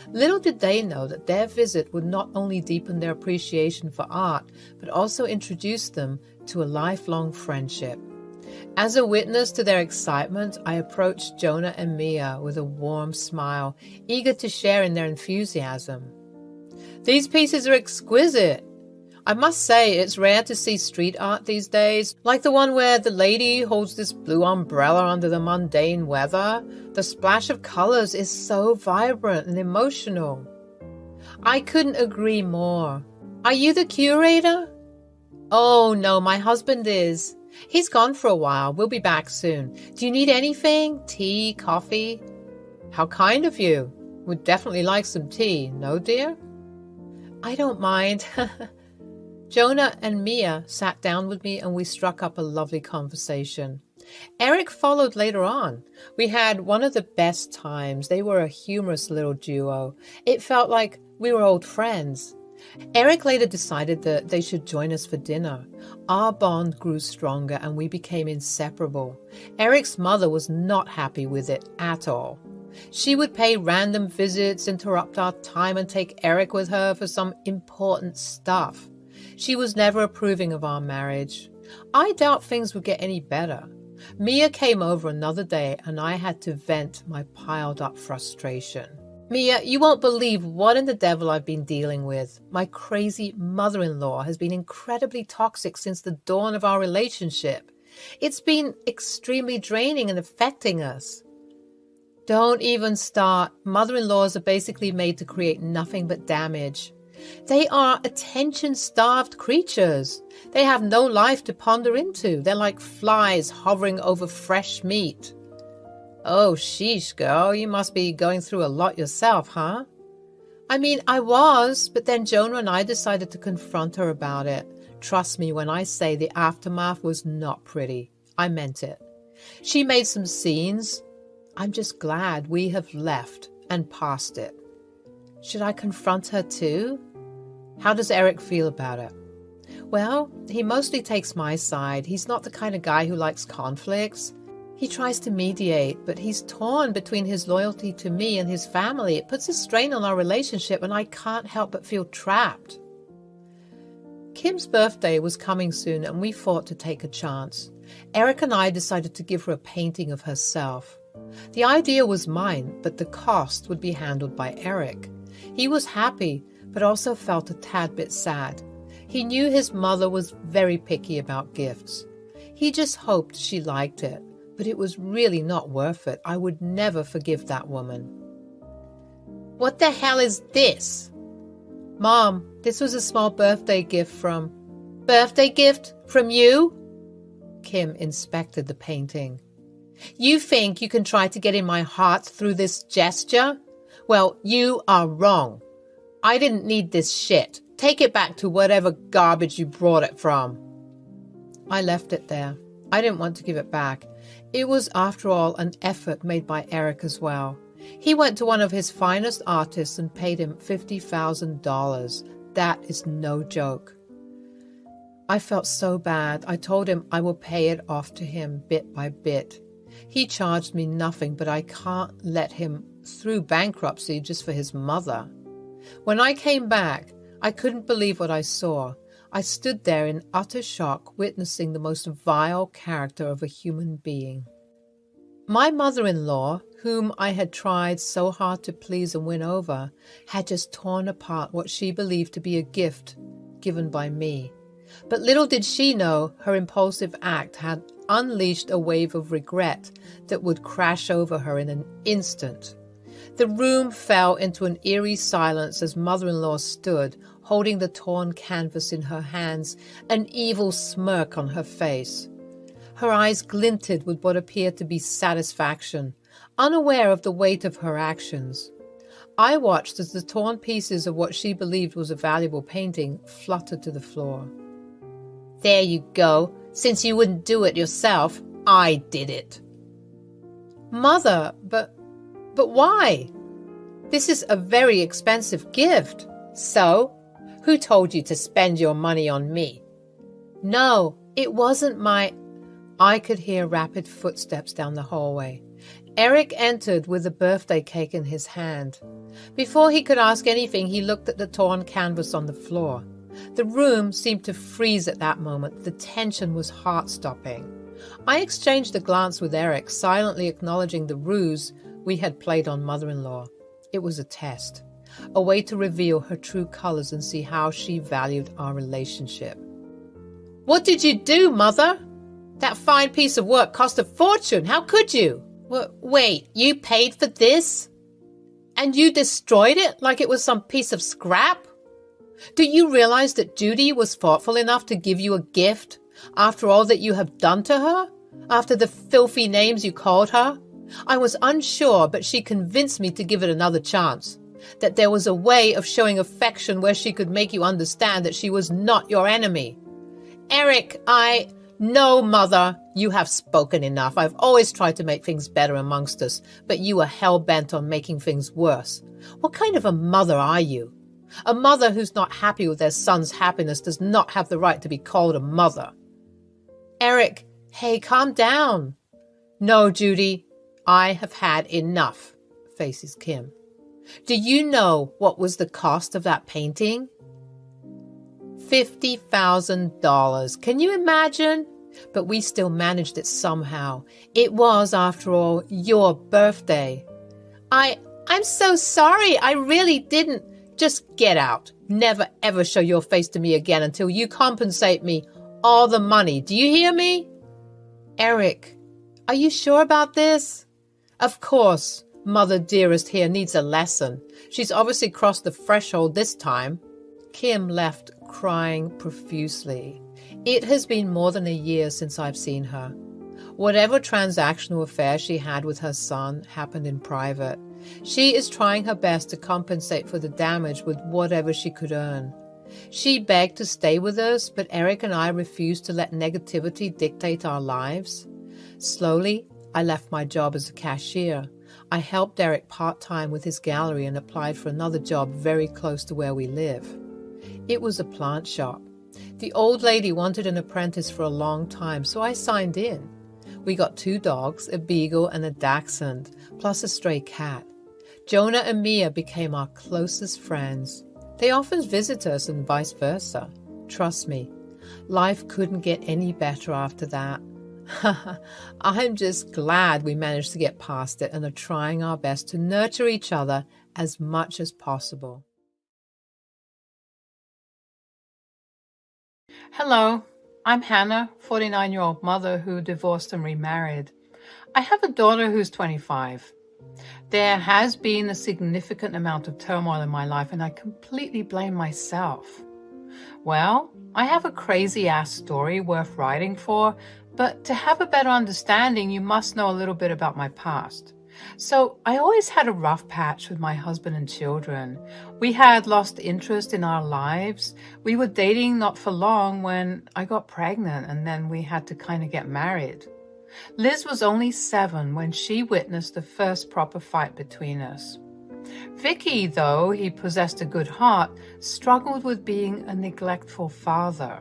Little did they know that their visit would not only deepen their appreciation for art, but also introduce them to a lifelong friendship. As a witness to their excitement, I approached Jonah and Mia with a warm smile, eager to share in their enthusiasm. These pieces are exquisite. I must say it's rare to see street art these days, like the one where the lady holds this blue umbrella under the mundane weather. The splash of colors is so vibrant and emotional. I couldn't agree more. Are you the curator? Oh, no, my husband is. He's gone for a while. We'll be back soon. Do you need anything? Tea, coffee? How kind of you. Would definitely like some tea, no, dear? I don't mind. Jonah and Mia sat down with me and we struck up a lovely conversation. Eric followed later on. We had one of the best times. They were a humorous little duo. It felt like we were old friends. Eric later decided that they should join us for dinner. Our bond grew stronger and we became inseparable. Eric's mother was not happy with it at all. She would pay random visits, interrupt our time, and take Eric with her for some important stuff. She was never approving of our marriage. I doubt things would get any better. Mia came over another day and I had to vent my piled up frustration. Mia, you won't believe what in the devil I've been dealing with. My crazy mother-in-law has been incredibly toxic since the dawn of our relationship. It's been extremely draining and affecting us. Don't even start. Mother-in-laws are basically made to create nothing but damage. They are attention-starved creatures. They have no life to ponder into. They're like flies hovering over fresh meat. Oh, sheesh, girl, you must be going through a lot yourself, huh? I mean, I was, but then Jonah and I decided to confront her about it. Trust me when I say the aftermath was not pretty. I meant it. She made some scenes. I'm just glad we have left and past it. Should I confront her too? How does Eric feel about it? Well, he mostly takes my side. He's not the kind of guy who likes conflicts. He tries to mediate, but he's torn between his loyalty to me and his family. It puts a strain on our relationship, and I can't help but feel trapped. Kim's birthday was coming soon, and we thought to take a chance. Eric and I decided to give her a painting of herself. The idea was mine, but the cost would be handled by Eric. He was happy, but also felt a tad bit sad. He knew his mother was very picky about gifts. He just hoped she liked it, but it was really not worth it. I would never forgive that woman. What the hell is this? Mom, this was a small birthday gift from... Birthday gift from you? Kim inspected the painting. You think you can try to get in my heart through this gesture? Well, you are wrong. I didn't need this shit. Take it back to whatever garbage you brought it from. I left it there. I didn't want to give it back. It was, after all, an effort made by Eric as well. He went to one of his finest artists and paid him $50,000. That is no joke. I felt so bad. I told him I will pay it off to him bit by bit. He charged me nothing, but I can't let him through bankruptcy just for his mother. When I came back, I couldn't believe what I saw. I stood there in utter shock, witnessing the most vile character of a human being. My mother-in-law, whom I had tried so hard to please and win over, had just torn apart what she believed to be a gift given by me. But little did she know her impulsive act had unleashed a wave of regret that would crash over her in an instant. The room fell into an eerie silence as mother-in-law stood, holding the torn canvas in her hands, an evil smirk on her face. Her eyes glinted with what appeared to be satisfaction, unaware of the weight of her actions. I watched as the torn pieces of what she believed was a valuable painting fluttered to the floor. There you go. Since you wouldn't do it yourself, I did it. Mother, but why? This is a very expensive gift. So, who told you to spend your money on me? No, it wasn't my... I could hear rapid footsteps down the hallway. Eric entered with a birthday cake in his hand. Before he could ask anything, he looked at the torn canvas on the floor. The room seemed to freeze at that moment. The tension was heart-stopping. I exchanged a glance with Eric, silently acknowledging the ruse we had played on mother-in-law. It was a test, a way to reveal her true colors and see how she valued our relationship. What did you do, Mother? That fine piece of work cost a fortune. How could you? Wait, you paid for this? And you destroyed it like it was some piece of scrap? Do you realize that Judy was thoughtful enough to give you a gift after all that you have done to her? After the filthy names you called her? I was unsure, but she convinced me to give it another chance. That there was a way of showing affection where she could make you understand that she was not your enemy. Eric, No, Mother, you have spoken enough. I've always tried to make things better amongst us, but you are hell-bent on making things worse. What kind of a mother are you? A mother who's not happy with their son's happiness does not have the right to be called a mother. Eric, hey, calm down. No, Judy, I have had enough, faces Kim. Do you know what was the cost of that painting? $50,000. Can you imagine? But we still managed it somehow. It was, after all, your birthday. I'm so sorry. I really didn't. Just get out. Never ever show your face to me again until you compensate me all the money. Do you hear me? Eric, are you sure about this? Of course. Mother dearest here needs a lesson. She's obviously crossed the threshold this time. Kim left crying profusely. It has been more than a year since I've seen her. Whatever transactional affair she had with her son happened in private. She is trying her best to compensate for the damage with whatever she could earn. She begged to stay with us, but Eric and I refused to let negativity dictate our lives. Slowly, I left my job as a cashier. I helped Eric part-time with his gallery and applied for another job very close to where we live. It was a plant shop. The old lady wanted an apprentice for a long time, so I signed in. We got 2 dogs, a beagle and a dachshund, plus a stray cat. Jonah and Mia became our closest friends. They often visit us and vice versa. Trust me, life couldn't get any better after that. I'm just glad we managed to get past it and are trying our best to nurture each other as much as possible. Hello, I'm Hannah, 49-year-old mother who divorced and remarried. I have a daughter who's 25. There has been a significant amount of turmoil in my life, and I completely blame myself. Well, I have a crazy-ass story worth writing for, but to have a better understanding, you must know a little bit about my past. So I always had a rough patch with my husband and children. We had lost interest in our lives. We were dating not for long when I got pregnant, and then we had to kind of get married. Liz was only 7 when she witnessed the first proper fight between us. Vicky, though he possessed a good heart, struggled with being a neglectful father.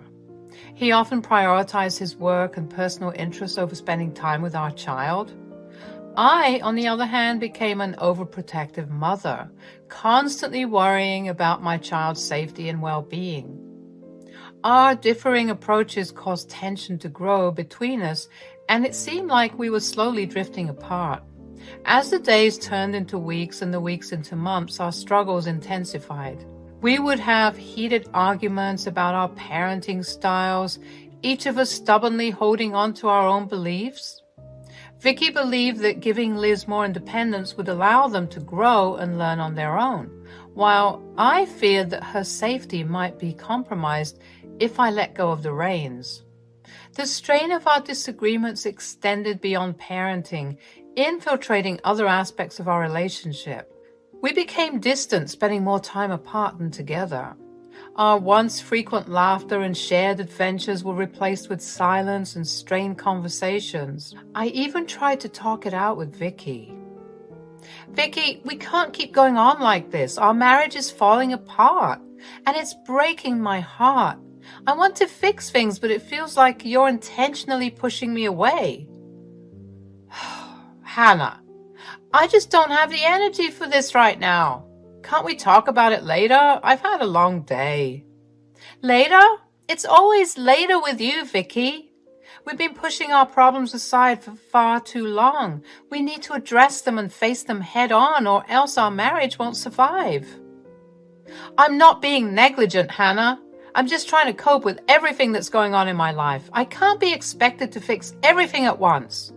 He often prioritized his work and personal interests over spending time with our child. I, on the other hand, became an overprotective mother, constantly worrying about my child's safety and well-being. Our differing approaches caused tension to grow between us, and it seemed like we were slowly drifting apart. As the days turned into weeks and the weeks into months, our struggles intensified. We would have heated arguments about our parenting styles, each of us stubbornly holding on to our own beliefs. Vicky believed that giving Liz more independence would allow them to grow and learn on their own, while I feared that her safety might be compromised if I let go of the reins. The strain of our disagreements extended beyond parenting, infiltrating other aspects of our relationship. We became distant, spending more time apart than together. Our once frequent laughter and shared adventures were replaced with silence and strained conversations. I even tried to talk it out with Vicky. Vicky, we can't keep going on like this. Our marriage is falling apart, and it's breaking my heart. I want to fix things, but it feels like you're intentionally pushing me away. Hannah, I just don't have the energy for this right now. Can't we talk about it later? I've had a long day. Later? It's always later with you, Vicky. We've been pushing our problems aside for far too long. We need to address them and face them head on, or else our marriage won't survive. I'm not being negligent, Hannah. I'm just trying to cope with everything that's going on in my life. I can't be expected to fix everything at once.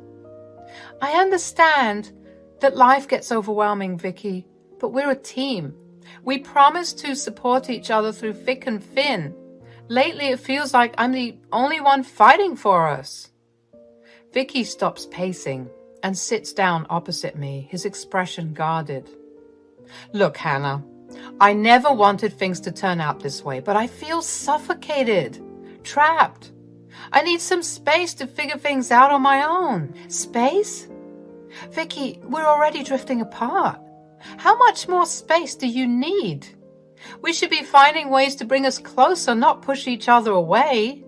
I understand that life gets overwhelming, Vicky, but we're a team. We promised to support each other through thick and thin. Lately, it feels like I'm the only one fighting for us. Vicky stops pacing and sits down opposite me, his expression guarded. Look, Hannah, I never wanted things to turn out this way, but I feel suffocated, trapped. I need some space to figure things out on my own. Space? Vicky, we're already drifting apart. How much more space do you need? We should be finding ways to bring us closer, not push each other away.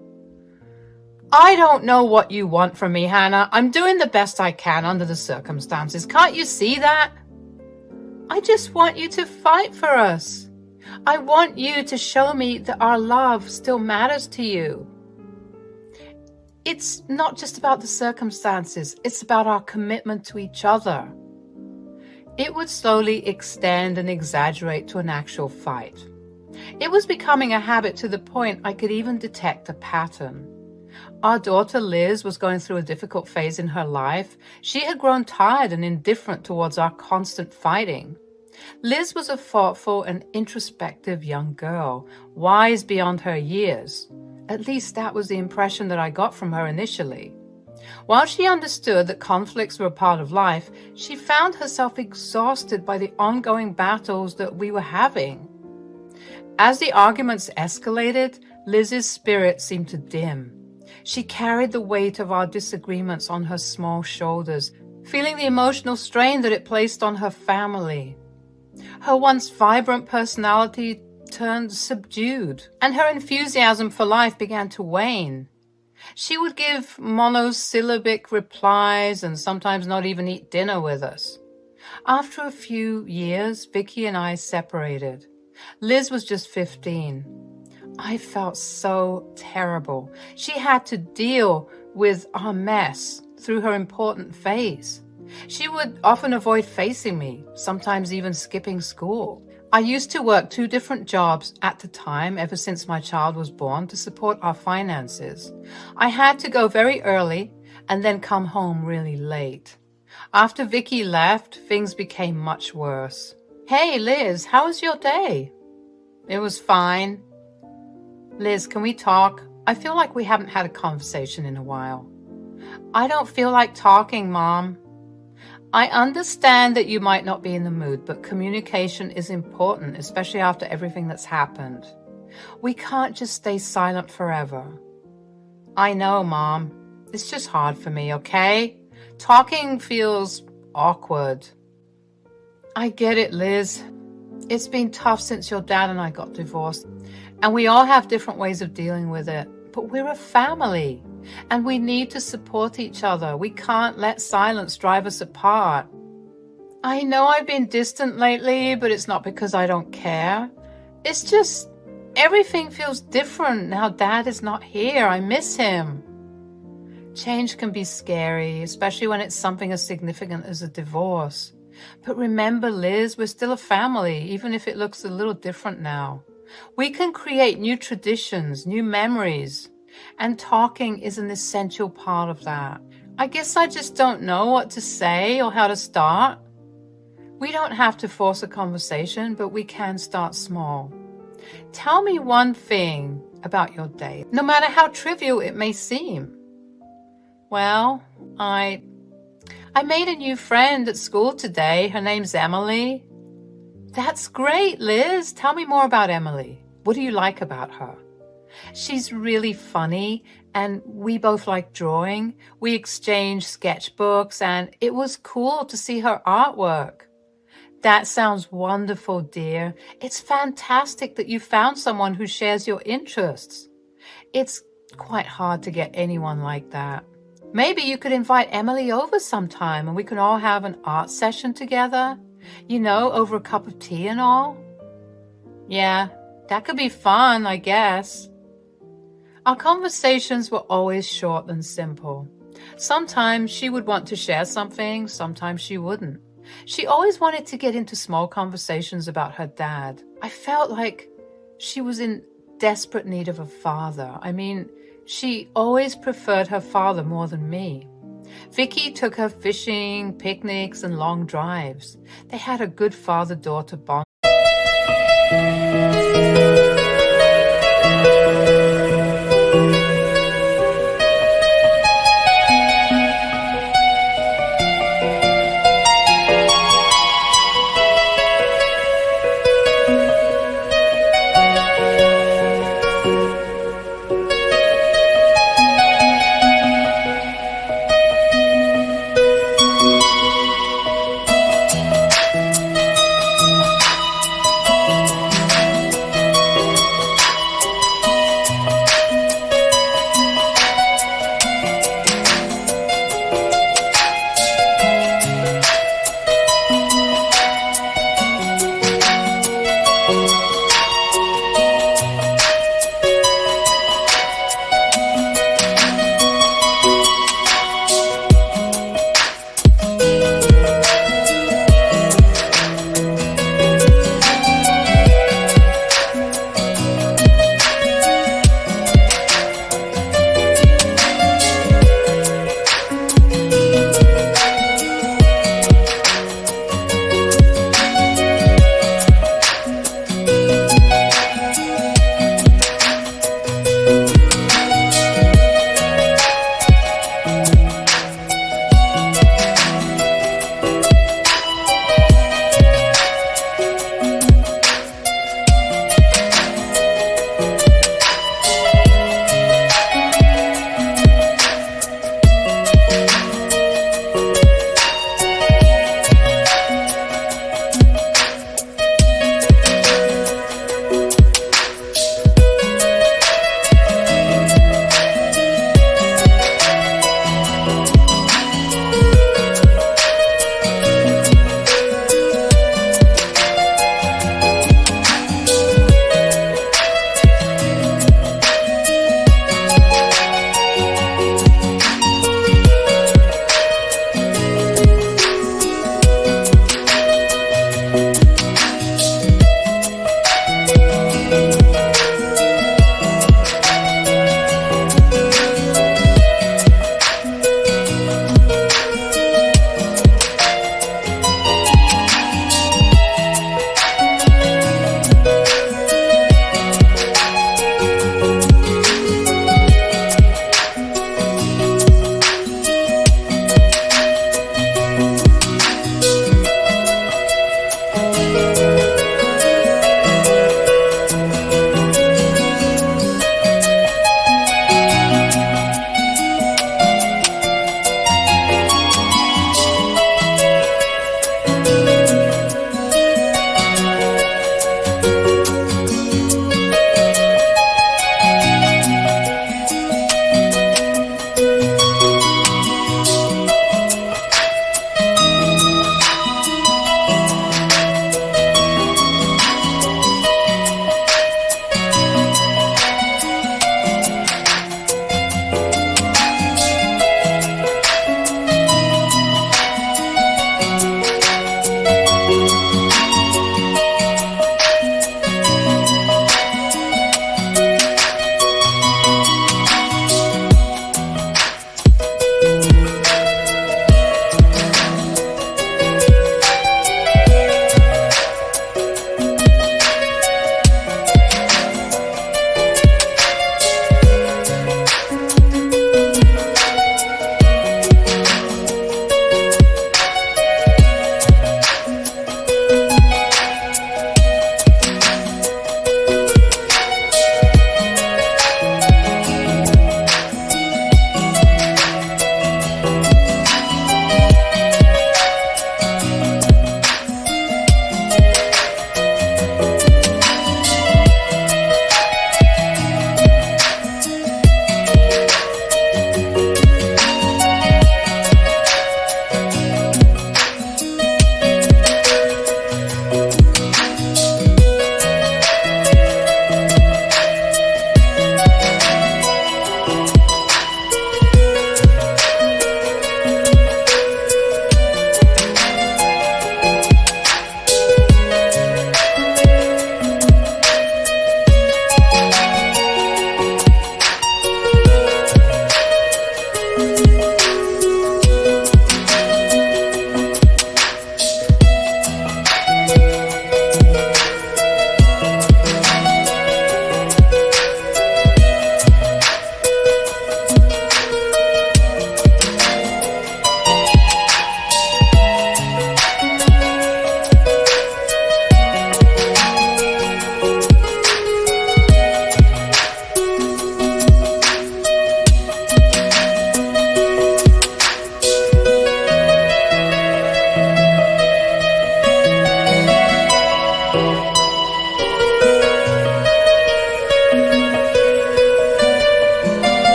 I don't know what you want from me, Hannah. I'm doing the best I can under the circumstances. Can't you see that? I just want you to fight for us. I want you to show me that our love still matters to you. It's not just about the circumstances. It's about our commitment to each other. It would slowly extend and exaggerate to an actual fight. It was becoming a habit to the point I could even detect a pattern. Our daughter Liz was going through a difficult phase in her life. She had grown tired and indifferent towards our constant fighting. Liz was a thoughtful and introspective young girl, wise beyond her years. At least that was the impression that I got from her initially. While she understood that conflicts were a part of life, she found herself exhausted by the ongoing battles that we were having. As the arguments escalated, Liz's spirit seemed to dim. She carried the weight of our disagreements on her small shoulders, feeling the emotional strain that it placed on her family. Her once vibrant personality turned subdued, and her enthusiasm for life began to wane. She would give monosyllabic replies and sometimes not even eat dinner with us. After a few years, Vicky and I separated. Liz was just 15. I felt so terrible. She had to deal with our mess through her important phase. She would often avoid facing me, sometimes even skipping school. I used to work 2 different jobs at the time ever since my child was born to support our finances. I had to go very early and then come home really late. After Vicky left, things became much worse. Hey, Liz, how was your day? It was fine. Liz, can we talk? I feel like we haven't had a conversation in a while. I don't feel like talking, Mom. I understand that you might not be in the mood, but communication is important, especially after everything that's happened. We can't just stay silent forever. I know, Mom. It's just hard for me, okay? Talking feels awkward. I get it, Liz. It's been tough since your dad and I got divorced, and we all have different ways of dealing with it. But we're a family, and we need to support each other. We can't let silence drive us apart. I know I've been distant lately, but it's not because I don't care. It's just everything feels different now Dad is not here. I miss him. Change can be scary, especially when it's something as significant as a divorce. But remember, Liz, we're still a family, even if it looks a little different now. We can create new traditions, new memories, and talking is an essential part of that. I guess I just don't know what to say or how to start. We don't have to force a conversation, but we can start small. Tell me one thing about your day, no matter how trivial it may seem. Well, I made a new friend at school today. Her name's Emily. That's great, Liz. Tell me more about Emily. What do you like about her? She's really funny, and we both like drawing. We exchanged sketchbooks, and it was cool to see her artwork. That sounds wonderful, dear. It's fantastic that you found someone who shares your interests. It's quite hard to get anyone like that. Maybe you could invite Emily over sometime and we can all have an art session together. You know, over a cup of tea and all. Yeah, that could be fun, I guess. Our conversations were always short and simple. Sometimes she would want to share something, sometimes she wouldn't. She always wanted to get into small conversations about her dad. I felt like she was in desperate need of a father. I mean, she always preferred her father more than me. Vicky took her fishing, picnics, and long drives. They had a good father-daughter bond.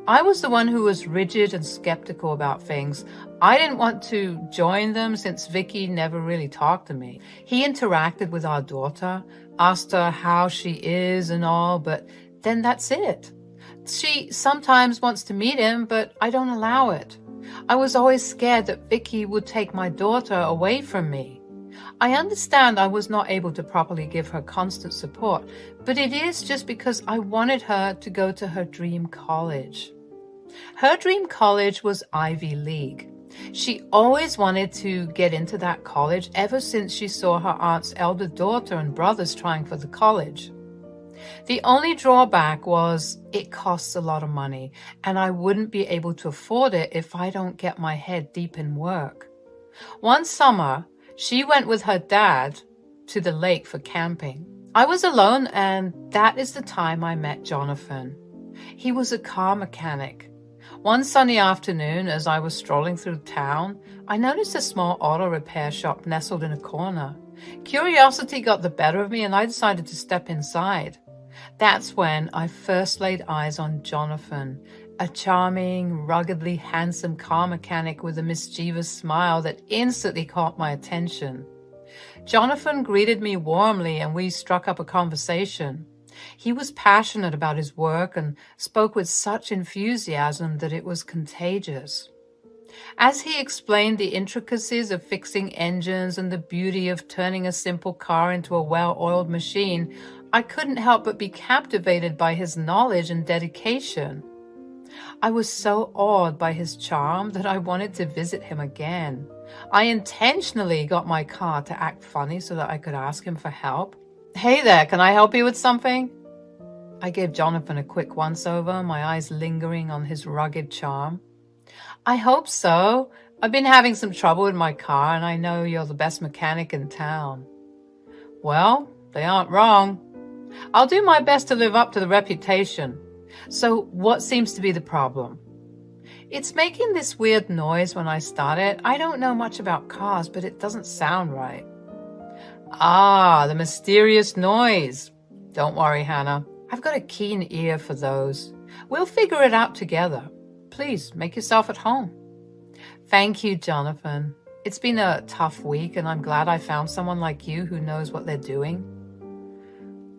I was the one who was rigid and skeptical about things. I didn't want to join them since Vicky never really talked to me. He interacted with our daughter, asked her how she is and all, but then that's it. She sometimes wants to meet him, but I don't allow it. I was always scared that Vicky would take my daughter away from me. I understand I was not able to properly give her constant support, but it is just because I wanted her to go to her dream college. Her dream college was Ivy League. She always wanted to get into that college ever since she saw her aunt's elder daughter and brothers trying for the college. The only drawback was it costs a lot of money, and I wouldn't be able to afford it if I don't get my head deep in work. One summer, she went with her dad to the lake for camping. I was alone, and that is the time I met Jonathan. He was a car mechanic. One sunny afternoon, as I was strolling through town, I noticed a small auto repair shop nestled in a corner. Curiosity got the better of me, and I decided to step inside. That's when I first laid eyes on Jonathan, a charming, ruggedly handsome car mechanic with a mischievous smile that instantly caught my attention. Jonathan greeted me warmly, and we struck up a conversation. He was passionate about his work and spoke with such enthusiasm that it was contagious. As he explained the intricacies of fixing engines and the beauty of turning a simple car into a well-oiled machine, I couldn't help but be captivated by his knowledge and dedication. I was so awed by his charm that I wanted to visit him again. I intentionally got my car to act funny so that I could ask him for help. "Hey there, can I help you with something?" I gave Jonathan a quick once-over, my eyes lingering on his rugged charm. "I hope so. I've been having some trouble with my car, and I know you're the best mechanic in town." "Well, they aren't wrong. I'll do my best to live up to the reputation. So what seems to be the problem?" "It's making this weird noise when I start it. I don't know much about cars, but it doesn't sound right." "Ah, the mysterious noise. Don't worry, Hannah. I've got a keen ear for those. We'll figure it out together. Please make yourself at home." "Thank you, Jonathan. It's been a tough week, and I'm glad I found someone like you who knows what they're doing."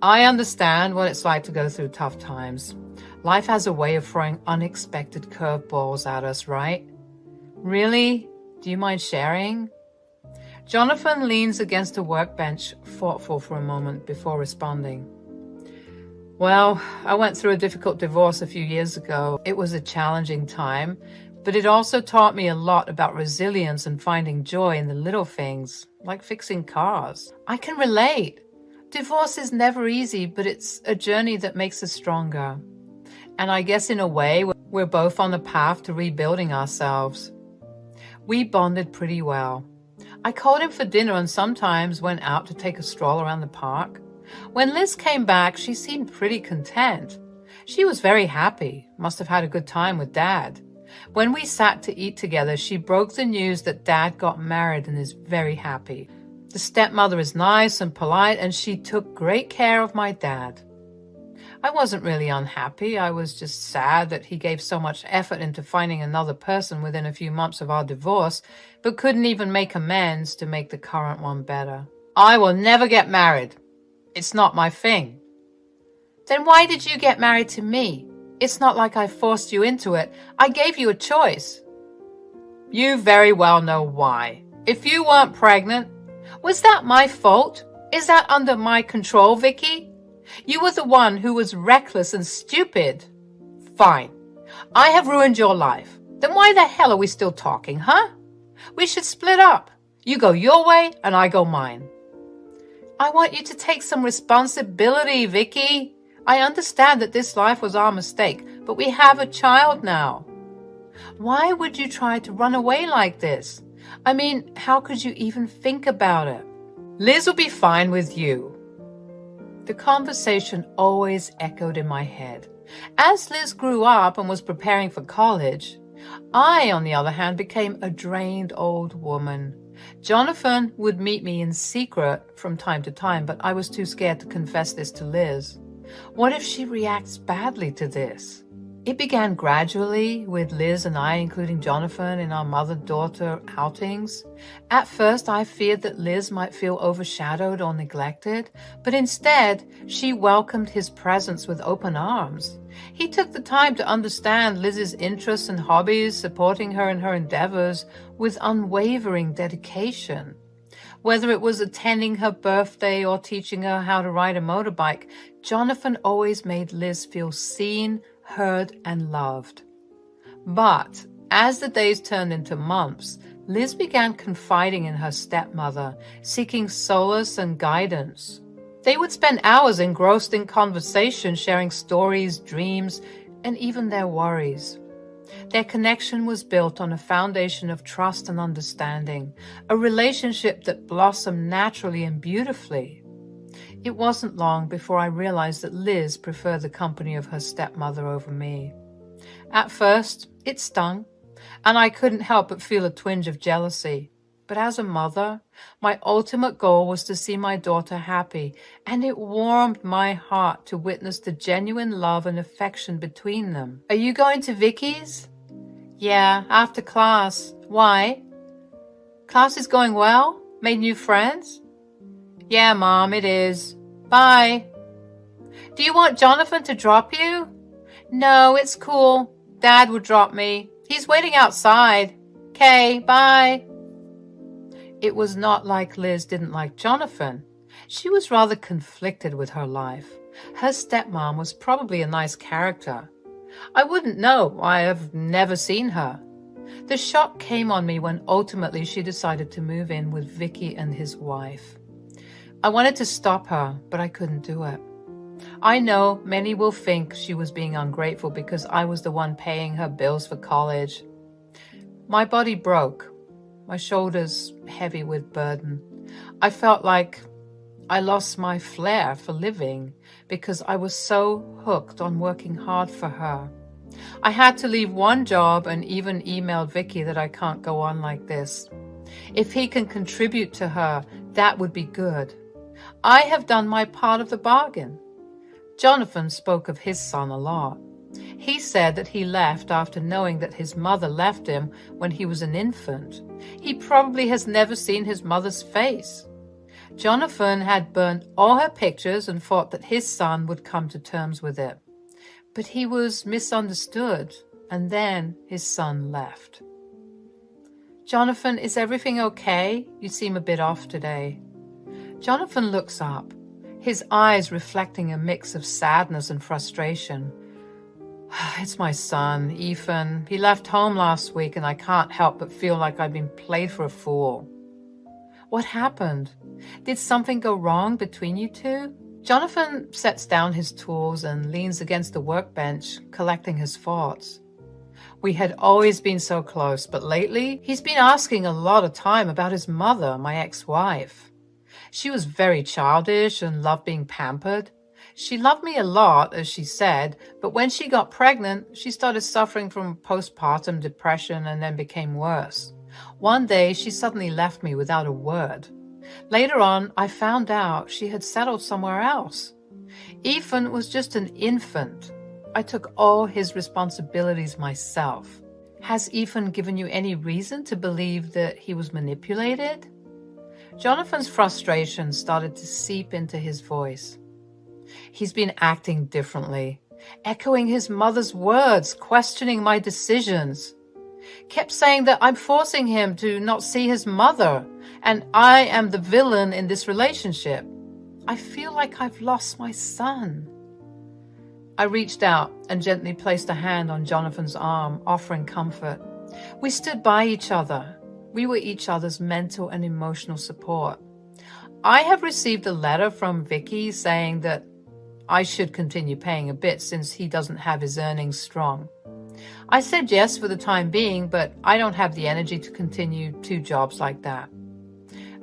"I understand what it's like to go through tough times. Life has a way of throwing unexpected curveballs at us, right?" "Really? Do you mind sharing?" Jonathan leans against a workbench, thoughtful for a moment before responding. "Well, I went through a difficult divorce a few years ago. It was a challenging time, but it also taught me a lot about resilience and finding joy in the little things, like fixing cars. I can relate. Divorce is never easy, but it's a journey that makes us stronger. And I guess in a way, we're both on the path to rebuilding ourselves." We bonded pretty well. I called him for dinner and sometimes went out to take a stroll around the park. When Liz came back, she seemed pretty content. She was very happy, must have had a good time with Dad. When we sat to eat together, she broke the news that Dad got married and is very happy. The stepmother is nice and polite, and she took great care of my dad. I wasn't really unhappy. I was just sad that he gave so much effort into finding another person within a few months of our divorce, but couldn't even make amends to make the current one better. "I will never get married. It's not my thing." "Then why did you get married to me? It's not like I forced you into it. I gave you a choice." "You very well know why. If you weren't pregnant..." "Was that my fault? Is that under my control, Vicky? You were the one who was reckless and stupid." "Fine. I have ruined your life. Then why the hell are we still talking, huh? We should split up. You go your way and I go mine." "I want you to take some responsibility, Vicky. I understand that this life was our mistake, but we have a child now." "Why would you try to run away like this? I mean, how could you even think about it?" "Liz will be fine with you." The conversation always echoed in my head. As Liz grew up and was preparing for college, I, on the other hand, became a drained old woman. Jonathan would meet me in secret from time to time, but I was too scared to confess this to Liz. What if she reacts badly to this? It began gradually with Liz and I, including Jonathan, in our mother-daughter outings. At first, I feared that Liz might feel overshadowed or neglected, but instead, she welcomed his presence with open arms. He took the time to understand Liz's interests and hobbies, supporting her in her endeavors with unwavering dedication. Whether it was attending her birthday or teaching her how to ride a motorbike, Jonathan always made Liz feel seen, heard, and loved. But as the days turned into months, Liz began confiding in her stepmother, seeking solace and guidance. They would spend hours engrossed in conversation, sharing stories, dreams, and even their worries. Their connection was built on a foundation of trust and understanding, a relationship that blossomed naturally and beautifully. It wasn't long before I realized that Liz preferred the company of her stepmother over me. At first, it stung, and I couldn't help but feel a twinge of jealousy. But as a mother, my ultimate goal was to see my daughter happy, and it warmed my heart to witness the genuine love and affection between them. "Are you going to Vicky's?" "Yeah, after class." "Why?" "Class is going well? Made new friends?" "Yeah, Mom, it is. Bye." "Do you want Jonathan to drop you?" "No, it's cool. Dad would drop me. He's waiting outside." "'Kay, bye." It was not like Liz didn't like Jonathan. She was rather conflicted with her life. Her stepmom was probably a nice character. I wouldn't know. I have never seen her. The shock came on me when ultimately she decided to move in with Vicky and his wife. I wanted to stop her, but I couldn't do it. I know many will think she was being ungrateful because I was the one paying her bills for college. My body broke, my shoulders heavy with burden. I felt like I lost my flair for living because I was so hooked on working hard for her. I had to leave one job and even emailed Vicky that I can't go on like this. If he can contribute to her, that would be good. I have done my part of the bargain. Jonathan spoke of his son a lot. He said that he left after knowing that his mother left him when he was an infant. He probably has never seen his mother's face. Jonathan had burnt all her pictures and thought that his son would come to terms with it. But he was misunderstood, and then his son left. "Jonathan, is everything okay? You seem a bit off today." Jonathan looks up, his eyes reflecting a mix of sadness and frustration. "It's my son, Ethan. He left home last week and I can't help but feel like I've been played for a fool." "What happened? Did something go wrong between you two?" Jonathan sets down his tools and leans against the workbench, collecting his thoughts. "We had always been so close, but lately he's been asking a lot of time about his mother, my ex-wife. She was very childish and loved being pampered. She loved me a lot, as she said, but when she got pregnant, she started suffering from postpartum depression and then became worse. One day, she suddenly left me without a word. Later on, I found out she had settled somewhere else. Ethan was just an infant. I took all his responsibilities myself. Has Ethan given you any reason to believe that he was manipulated?" Jonathan's frustration started to seep into his voice. "He's been acting differently, echoing his mother's words, questioning my decisions. Kept saying that I'm forcing him to not see his mother, and I am the villain in this relationship. I feel like I've lost my son." I reached out and gently placed a hand on Jonathan's arm, offering comfort. We stood by each other. We were each other's mental and emotional support. I have received a letter from Vicky saying that I should continue paying a bit since he doesn't have his earnings strong. I said yes for the time being, but I don't have the energy to continue 2 jobs like that.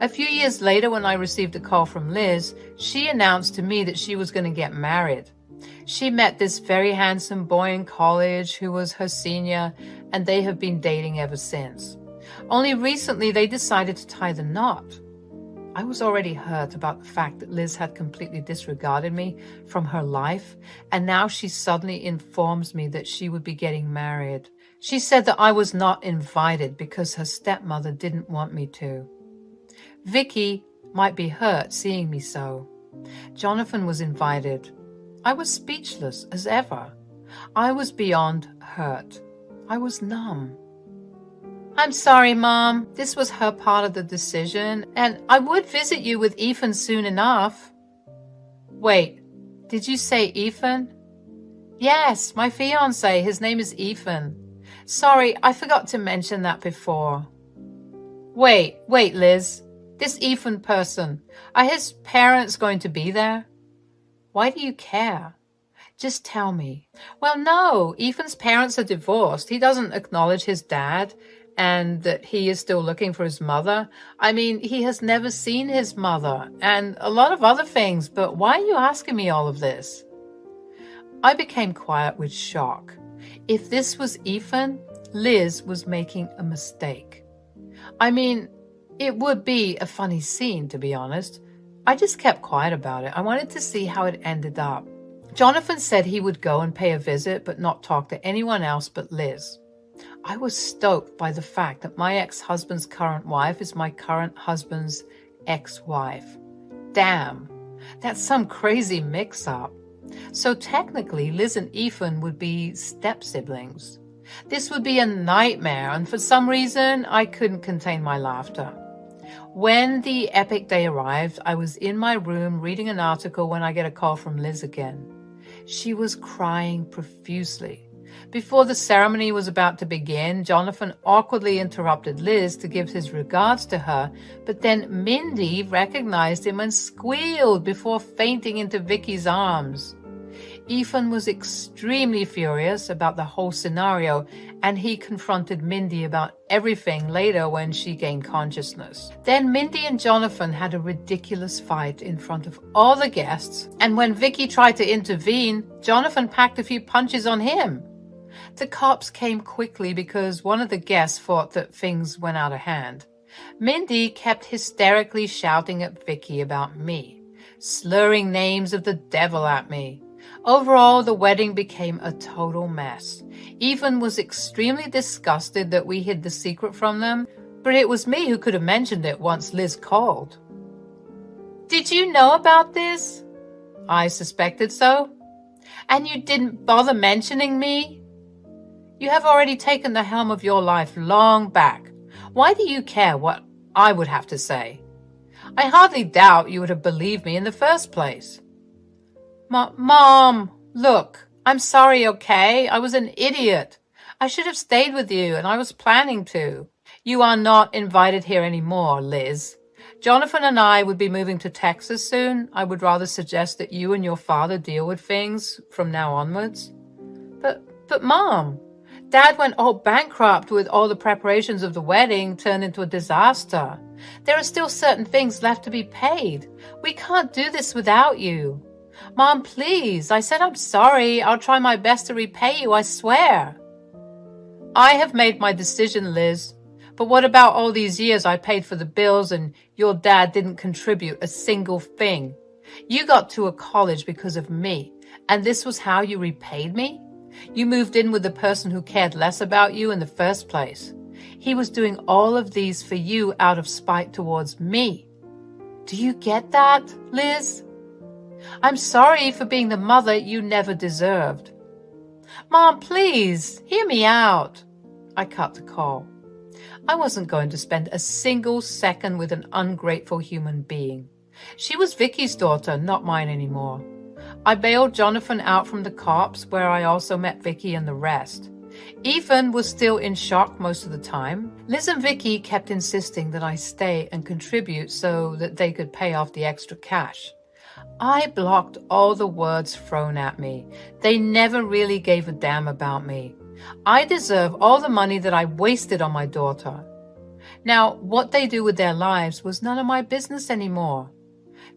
A few years later, when I received a call from Liz, she announced to me that she was going to get married. She met this very handsome boy in college who was her senior, and they have been dating ever since. Only recently they decided to tie the knot. I was already hurt about the fact that Liz had completely disregarded me from her life, and now she suddenly informs me that she would be getting married. She said that I was not invited because her stepmother didn't want me to. Vicky might be hurt seeing me so. Jonathan was invited. I was speechless as ever. I was beyond hurt. I was numb. I'm sorry, Mom. This was her part of the decision, and I would visit you with Ethan soon enough. Wait, did you say Ethan? Yes, my fiancé. His name is Ethan. Sorry, I forgot to mention that before. Wait, Liz. This Ethan person, are his parents going to be there? Why do you care? Just tell me. Well, no, Ethan's parents are divorced. He doesn't acknowledge his dad and that he is still looking for his mother. I mean, he has never seen his mother and a lot of other things, but why are you asking me all of this? I became quiet with shock. If this was Ethan, Liz was making a mistake. I mean, it would be a funny scene, to be honest. I just kept quiet about it. I wanted to see how it ended up. Jonathan said he would go and pay a visit, but not talk to anyone else but Liz. I was stoked by the fact that my ex-husband's current wife is my current husband's ex-wife. Damn, that's some crazy mix-up. So technically, Liz and Ethan would be step-siblings. This would be a nightmare, and for some reason, I couldn't contain my laughter. When the epic day arrived, I was in my room reading an article when I get a call from Liz again. She was crying profusely. Before the ceremony was about to begin, Jonathan awkwardly interrupted Liz to give his regards to her, but then Mindy recognized him and squealed before fainting into Vicky's arms. Ethan was extremely furious about the whole scenario, and he confronted Mindy about everything later when she gained consciousness. Then Mindy and Jonathan had a ridiculous fight in front of all the guests, and when Vicky tried to intervene, Jonathan packed a few punches on him. The cops came quickly because one of the guests thought that things went out of hand. Mindy kept hysterically shouting at Vicky about me, slurring names of the devil at me. Overall, the wedding became a total mess. Ethan was extremely disgusted that we hid the secret from them, but it was me who could have mentioned it once Liz called. Did you know about this? I suspected so. And you didn't bother mentioning me? You have already taken the helm of your life long back. Why do you care what I would have to say? I hardly doubt you would have believed me in the first place. Mom, look, I'm sorry, okay? I was an idiot. I should have stayed with you, and I was planning to. You are not invited here anymore, Liz. Jonathan and I would be moving to Texas soon. I would rather suggest that you and your father deal with things from now onwards. But Mom, Dad went all bankrupt with all the preparations of the wedding turned into a disaster. There are still certain things left to be paid. We can't do this without you. Mom, please, I said I'm sorry. I'll try my best to repay you, I swear. I have made my decision, Liz. But what about all these years I paid for the bills and your dad didn't contribute a single thing? You got to a college because of me, and this was how you repaid me? You moved in with the person who cared less about you in the first place. He was doing all of these for you out of spite towards me. Do you get that, Liz? I'm sorry for being the mother you never deserved. Mom, please, hear me out. I cut the call. I wasn't going to spend a single second with an ungrateful human being. She was Vicky's daughter, not mine anymore. I bailed Jonathan out from the cops, where I also met Vicky and the rest. Ethan was still in shock most of the time. Liz and Vicky kept insisting that I stay and contribute so that they could pay off the extra cash. I blocked all the words thrown at me. They never really gave a damn about me. I deserve all the money that I wasted on my daughter. Now, what they do with their lives was none of my business anymore.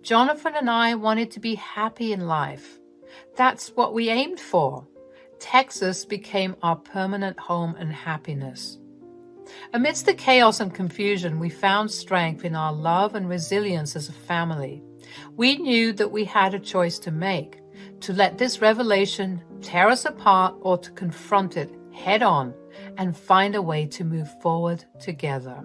Jonathan and I wanted to be happy in life. That's what we aimed for. Texas became our permanent home and happiness. Amidst the chaos and confusion, we found strength in our love and resilience as a family. We knew that we had a choice to make, to let this revelation tear us apart or to confront it head on and find a way to move forward together.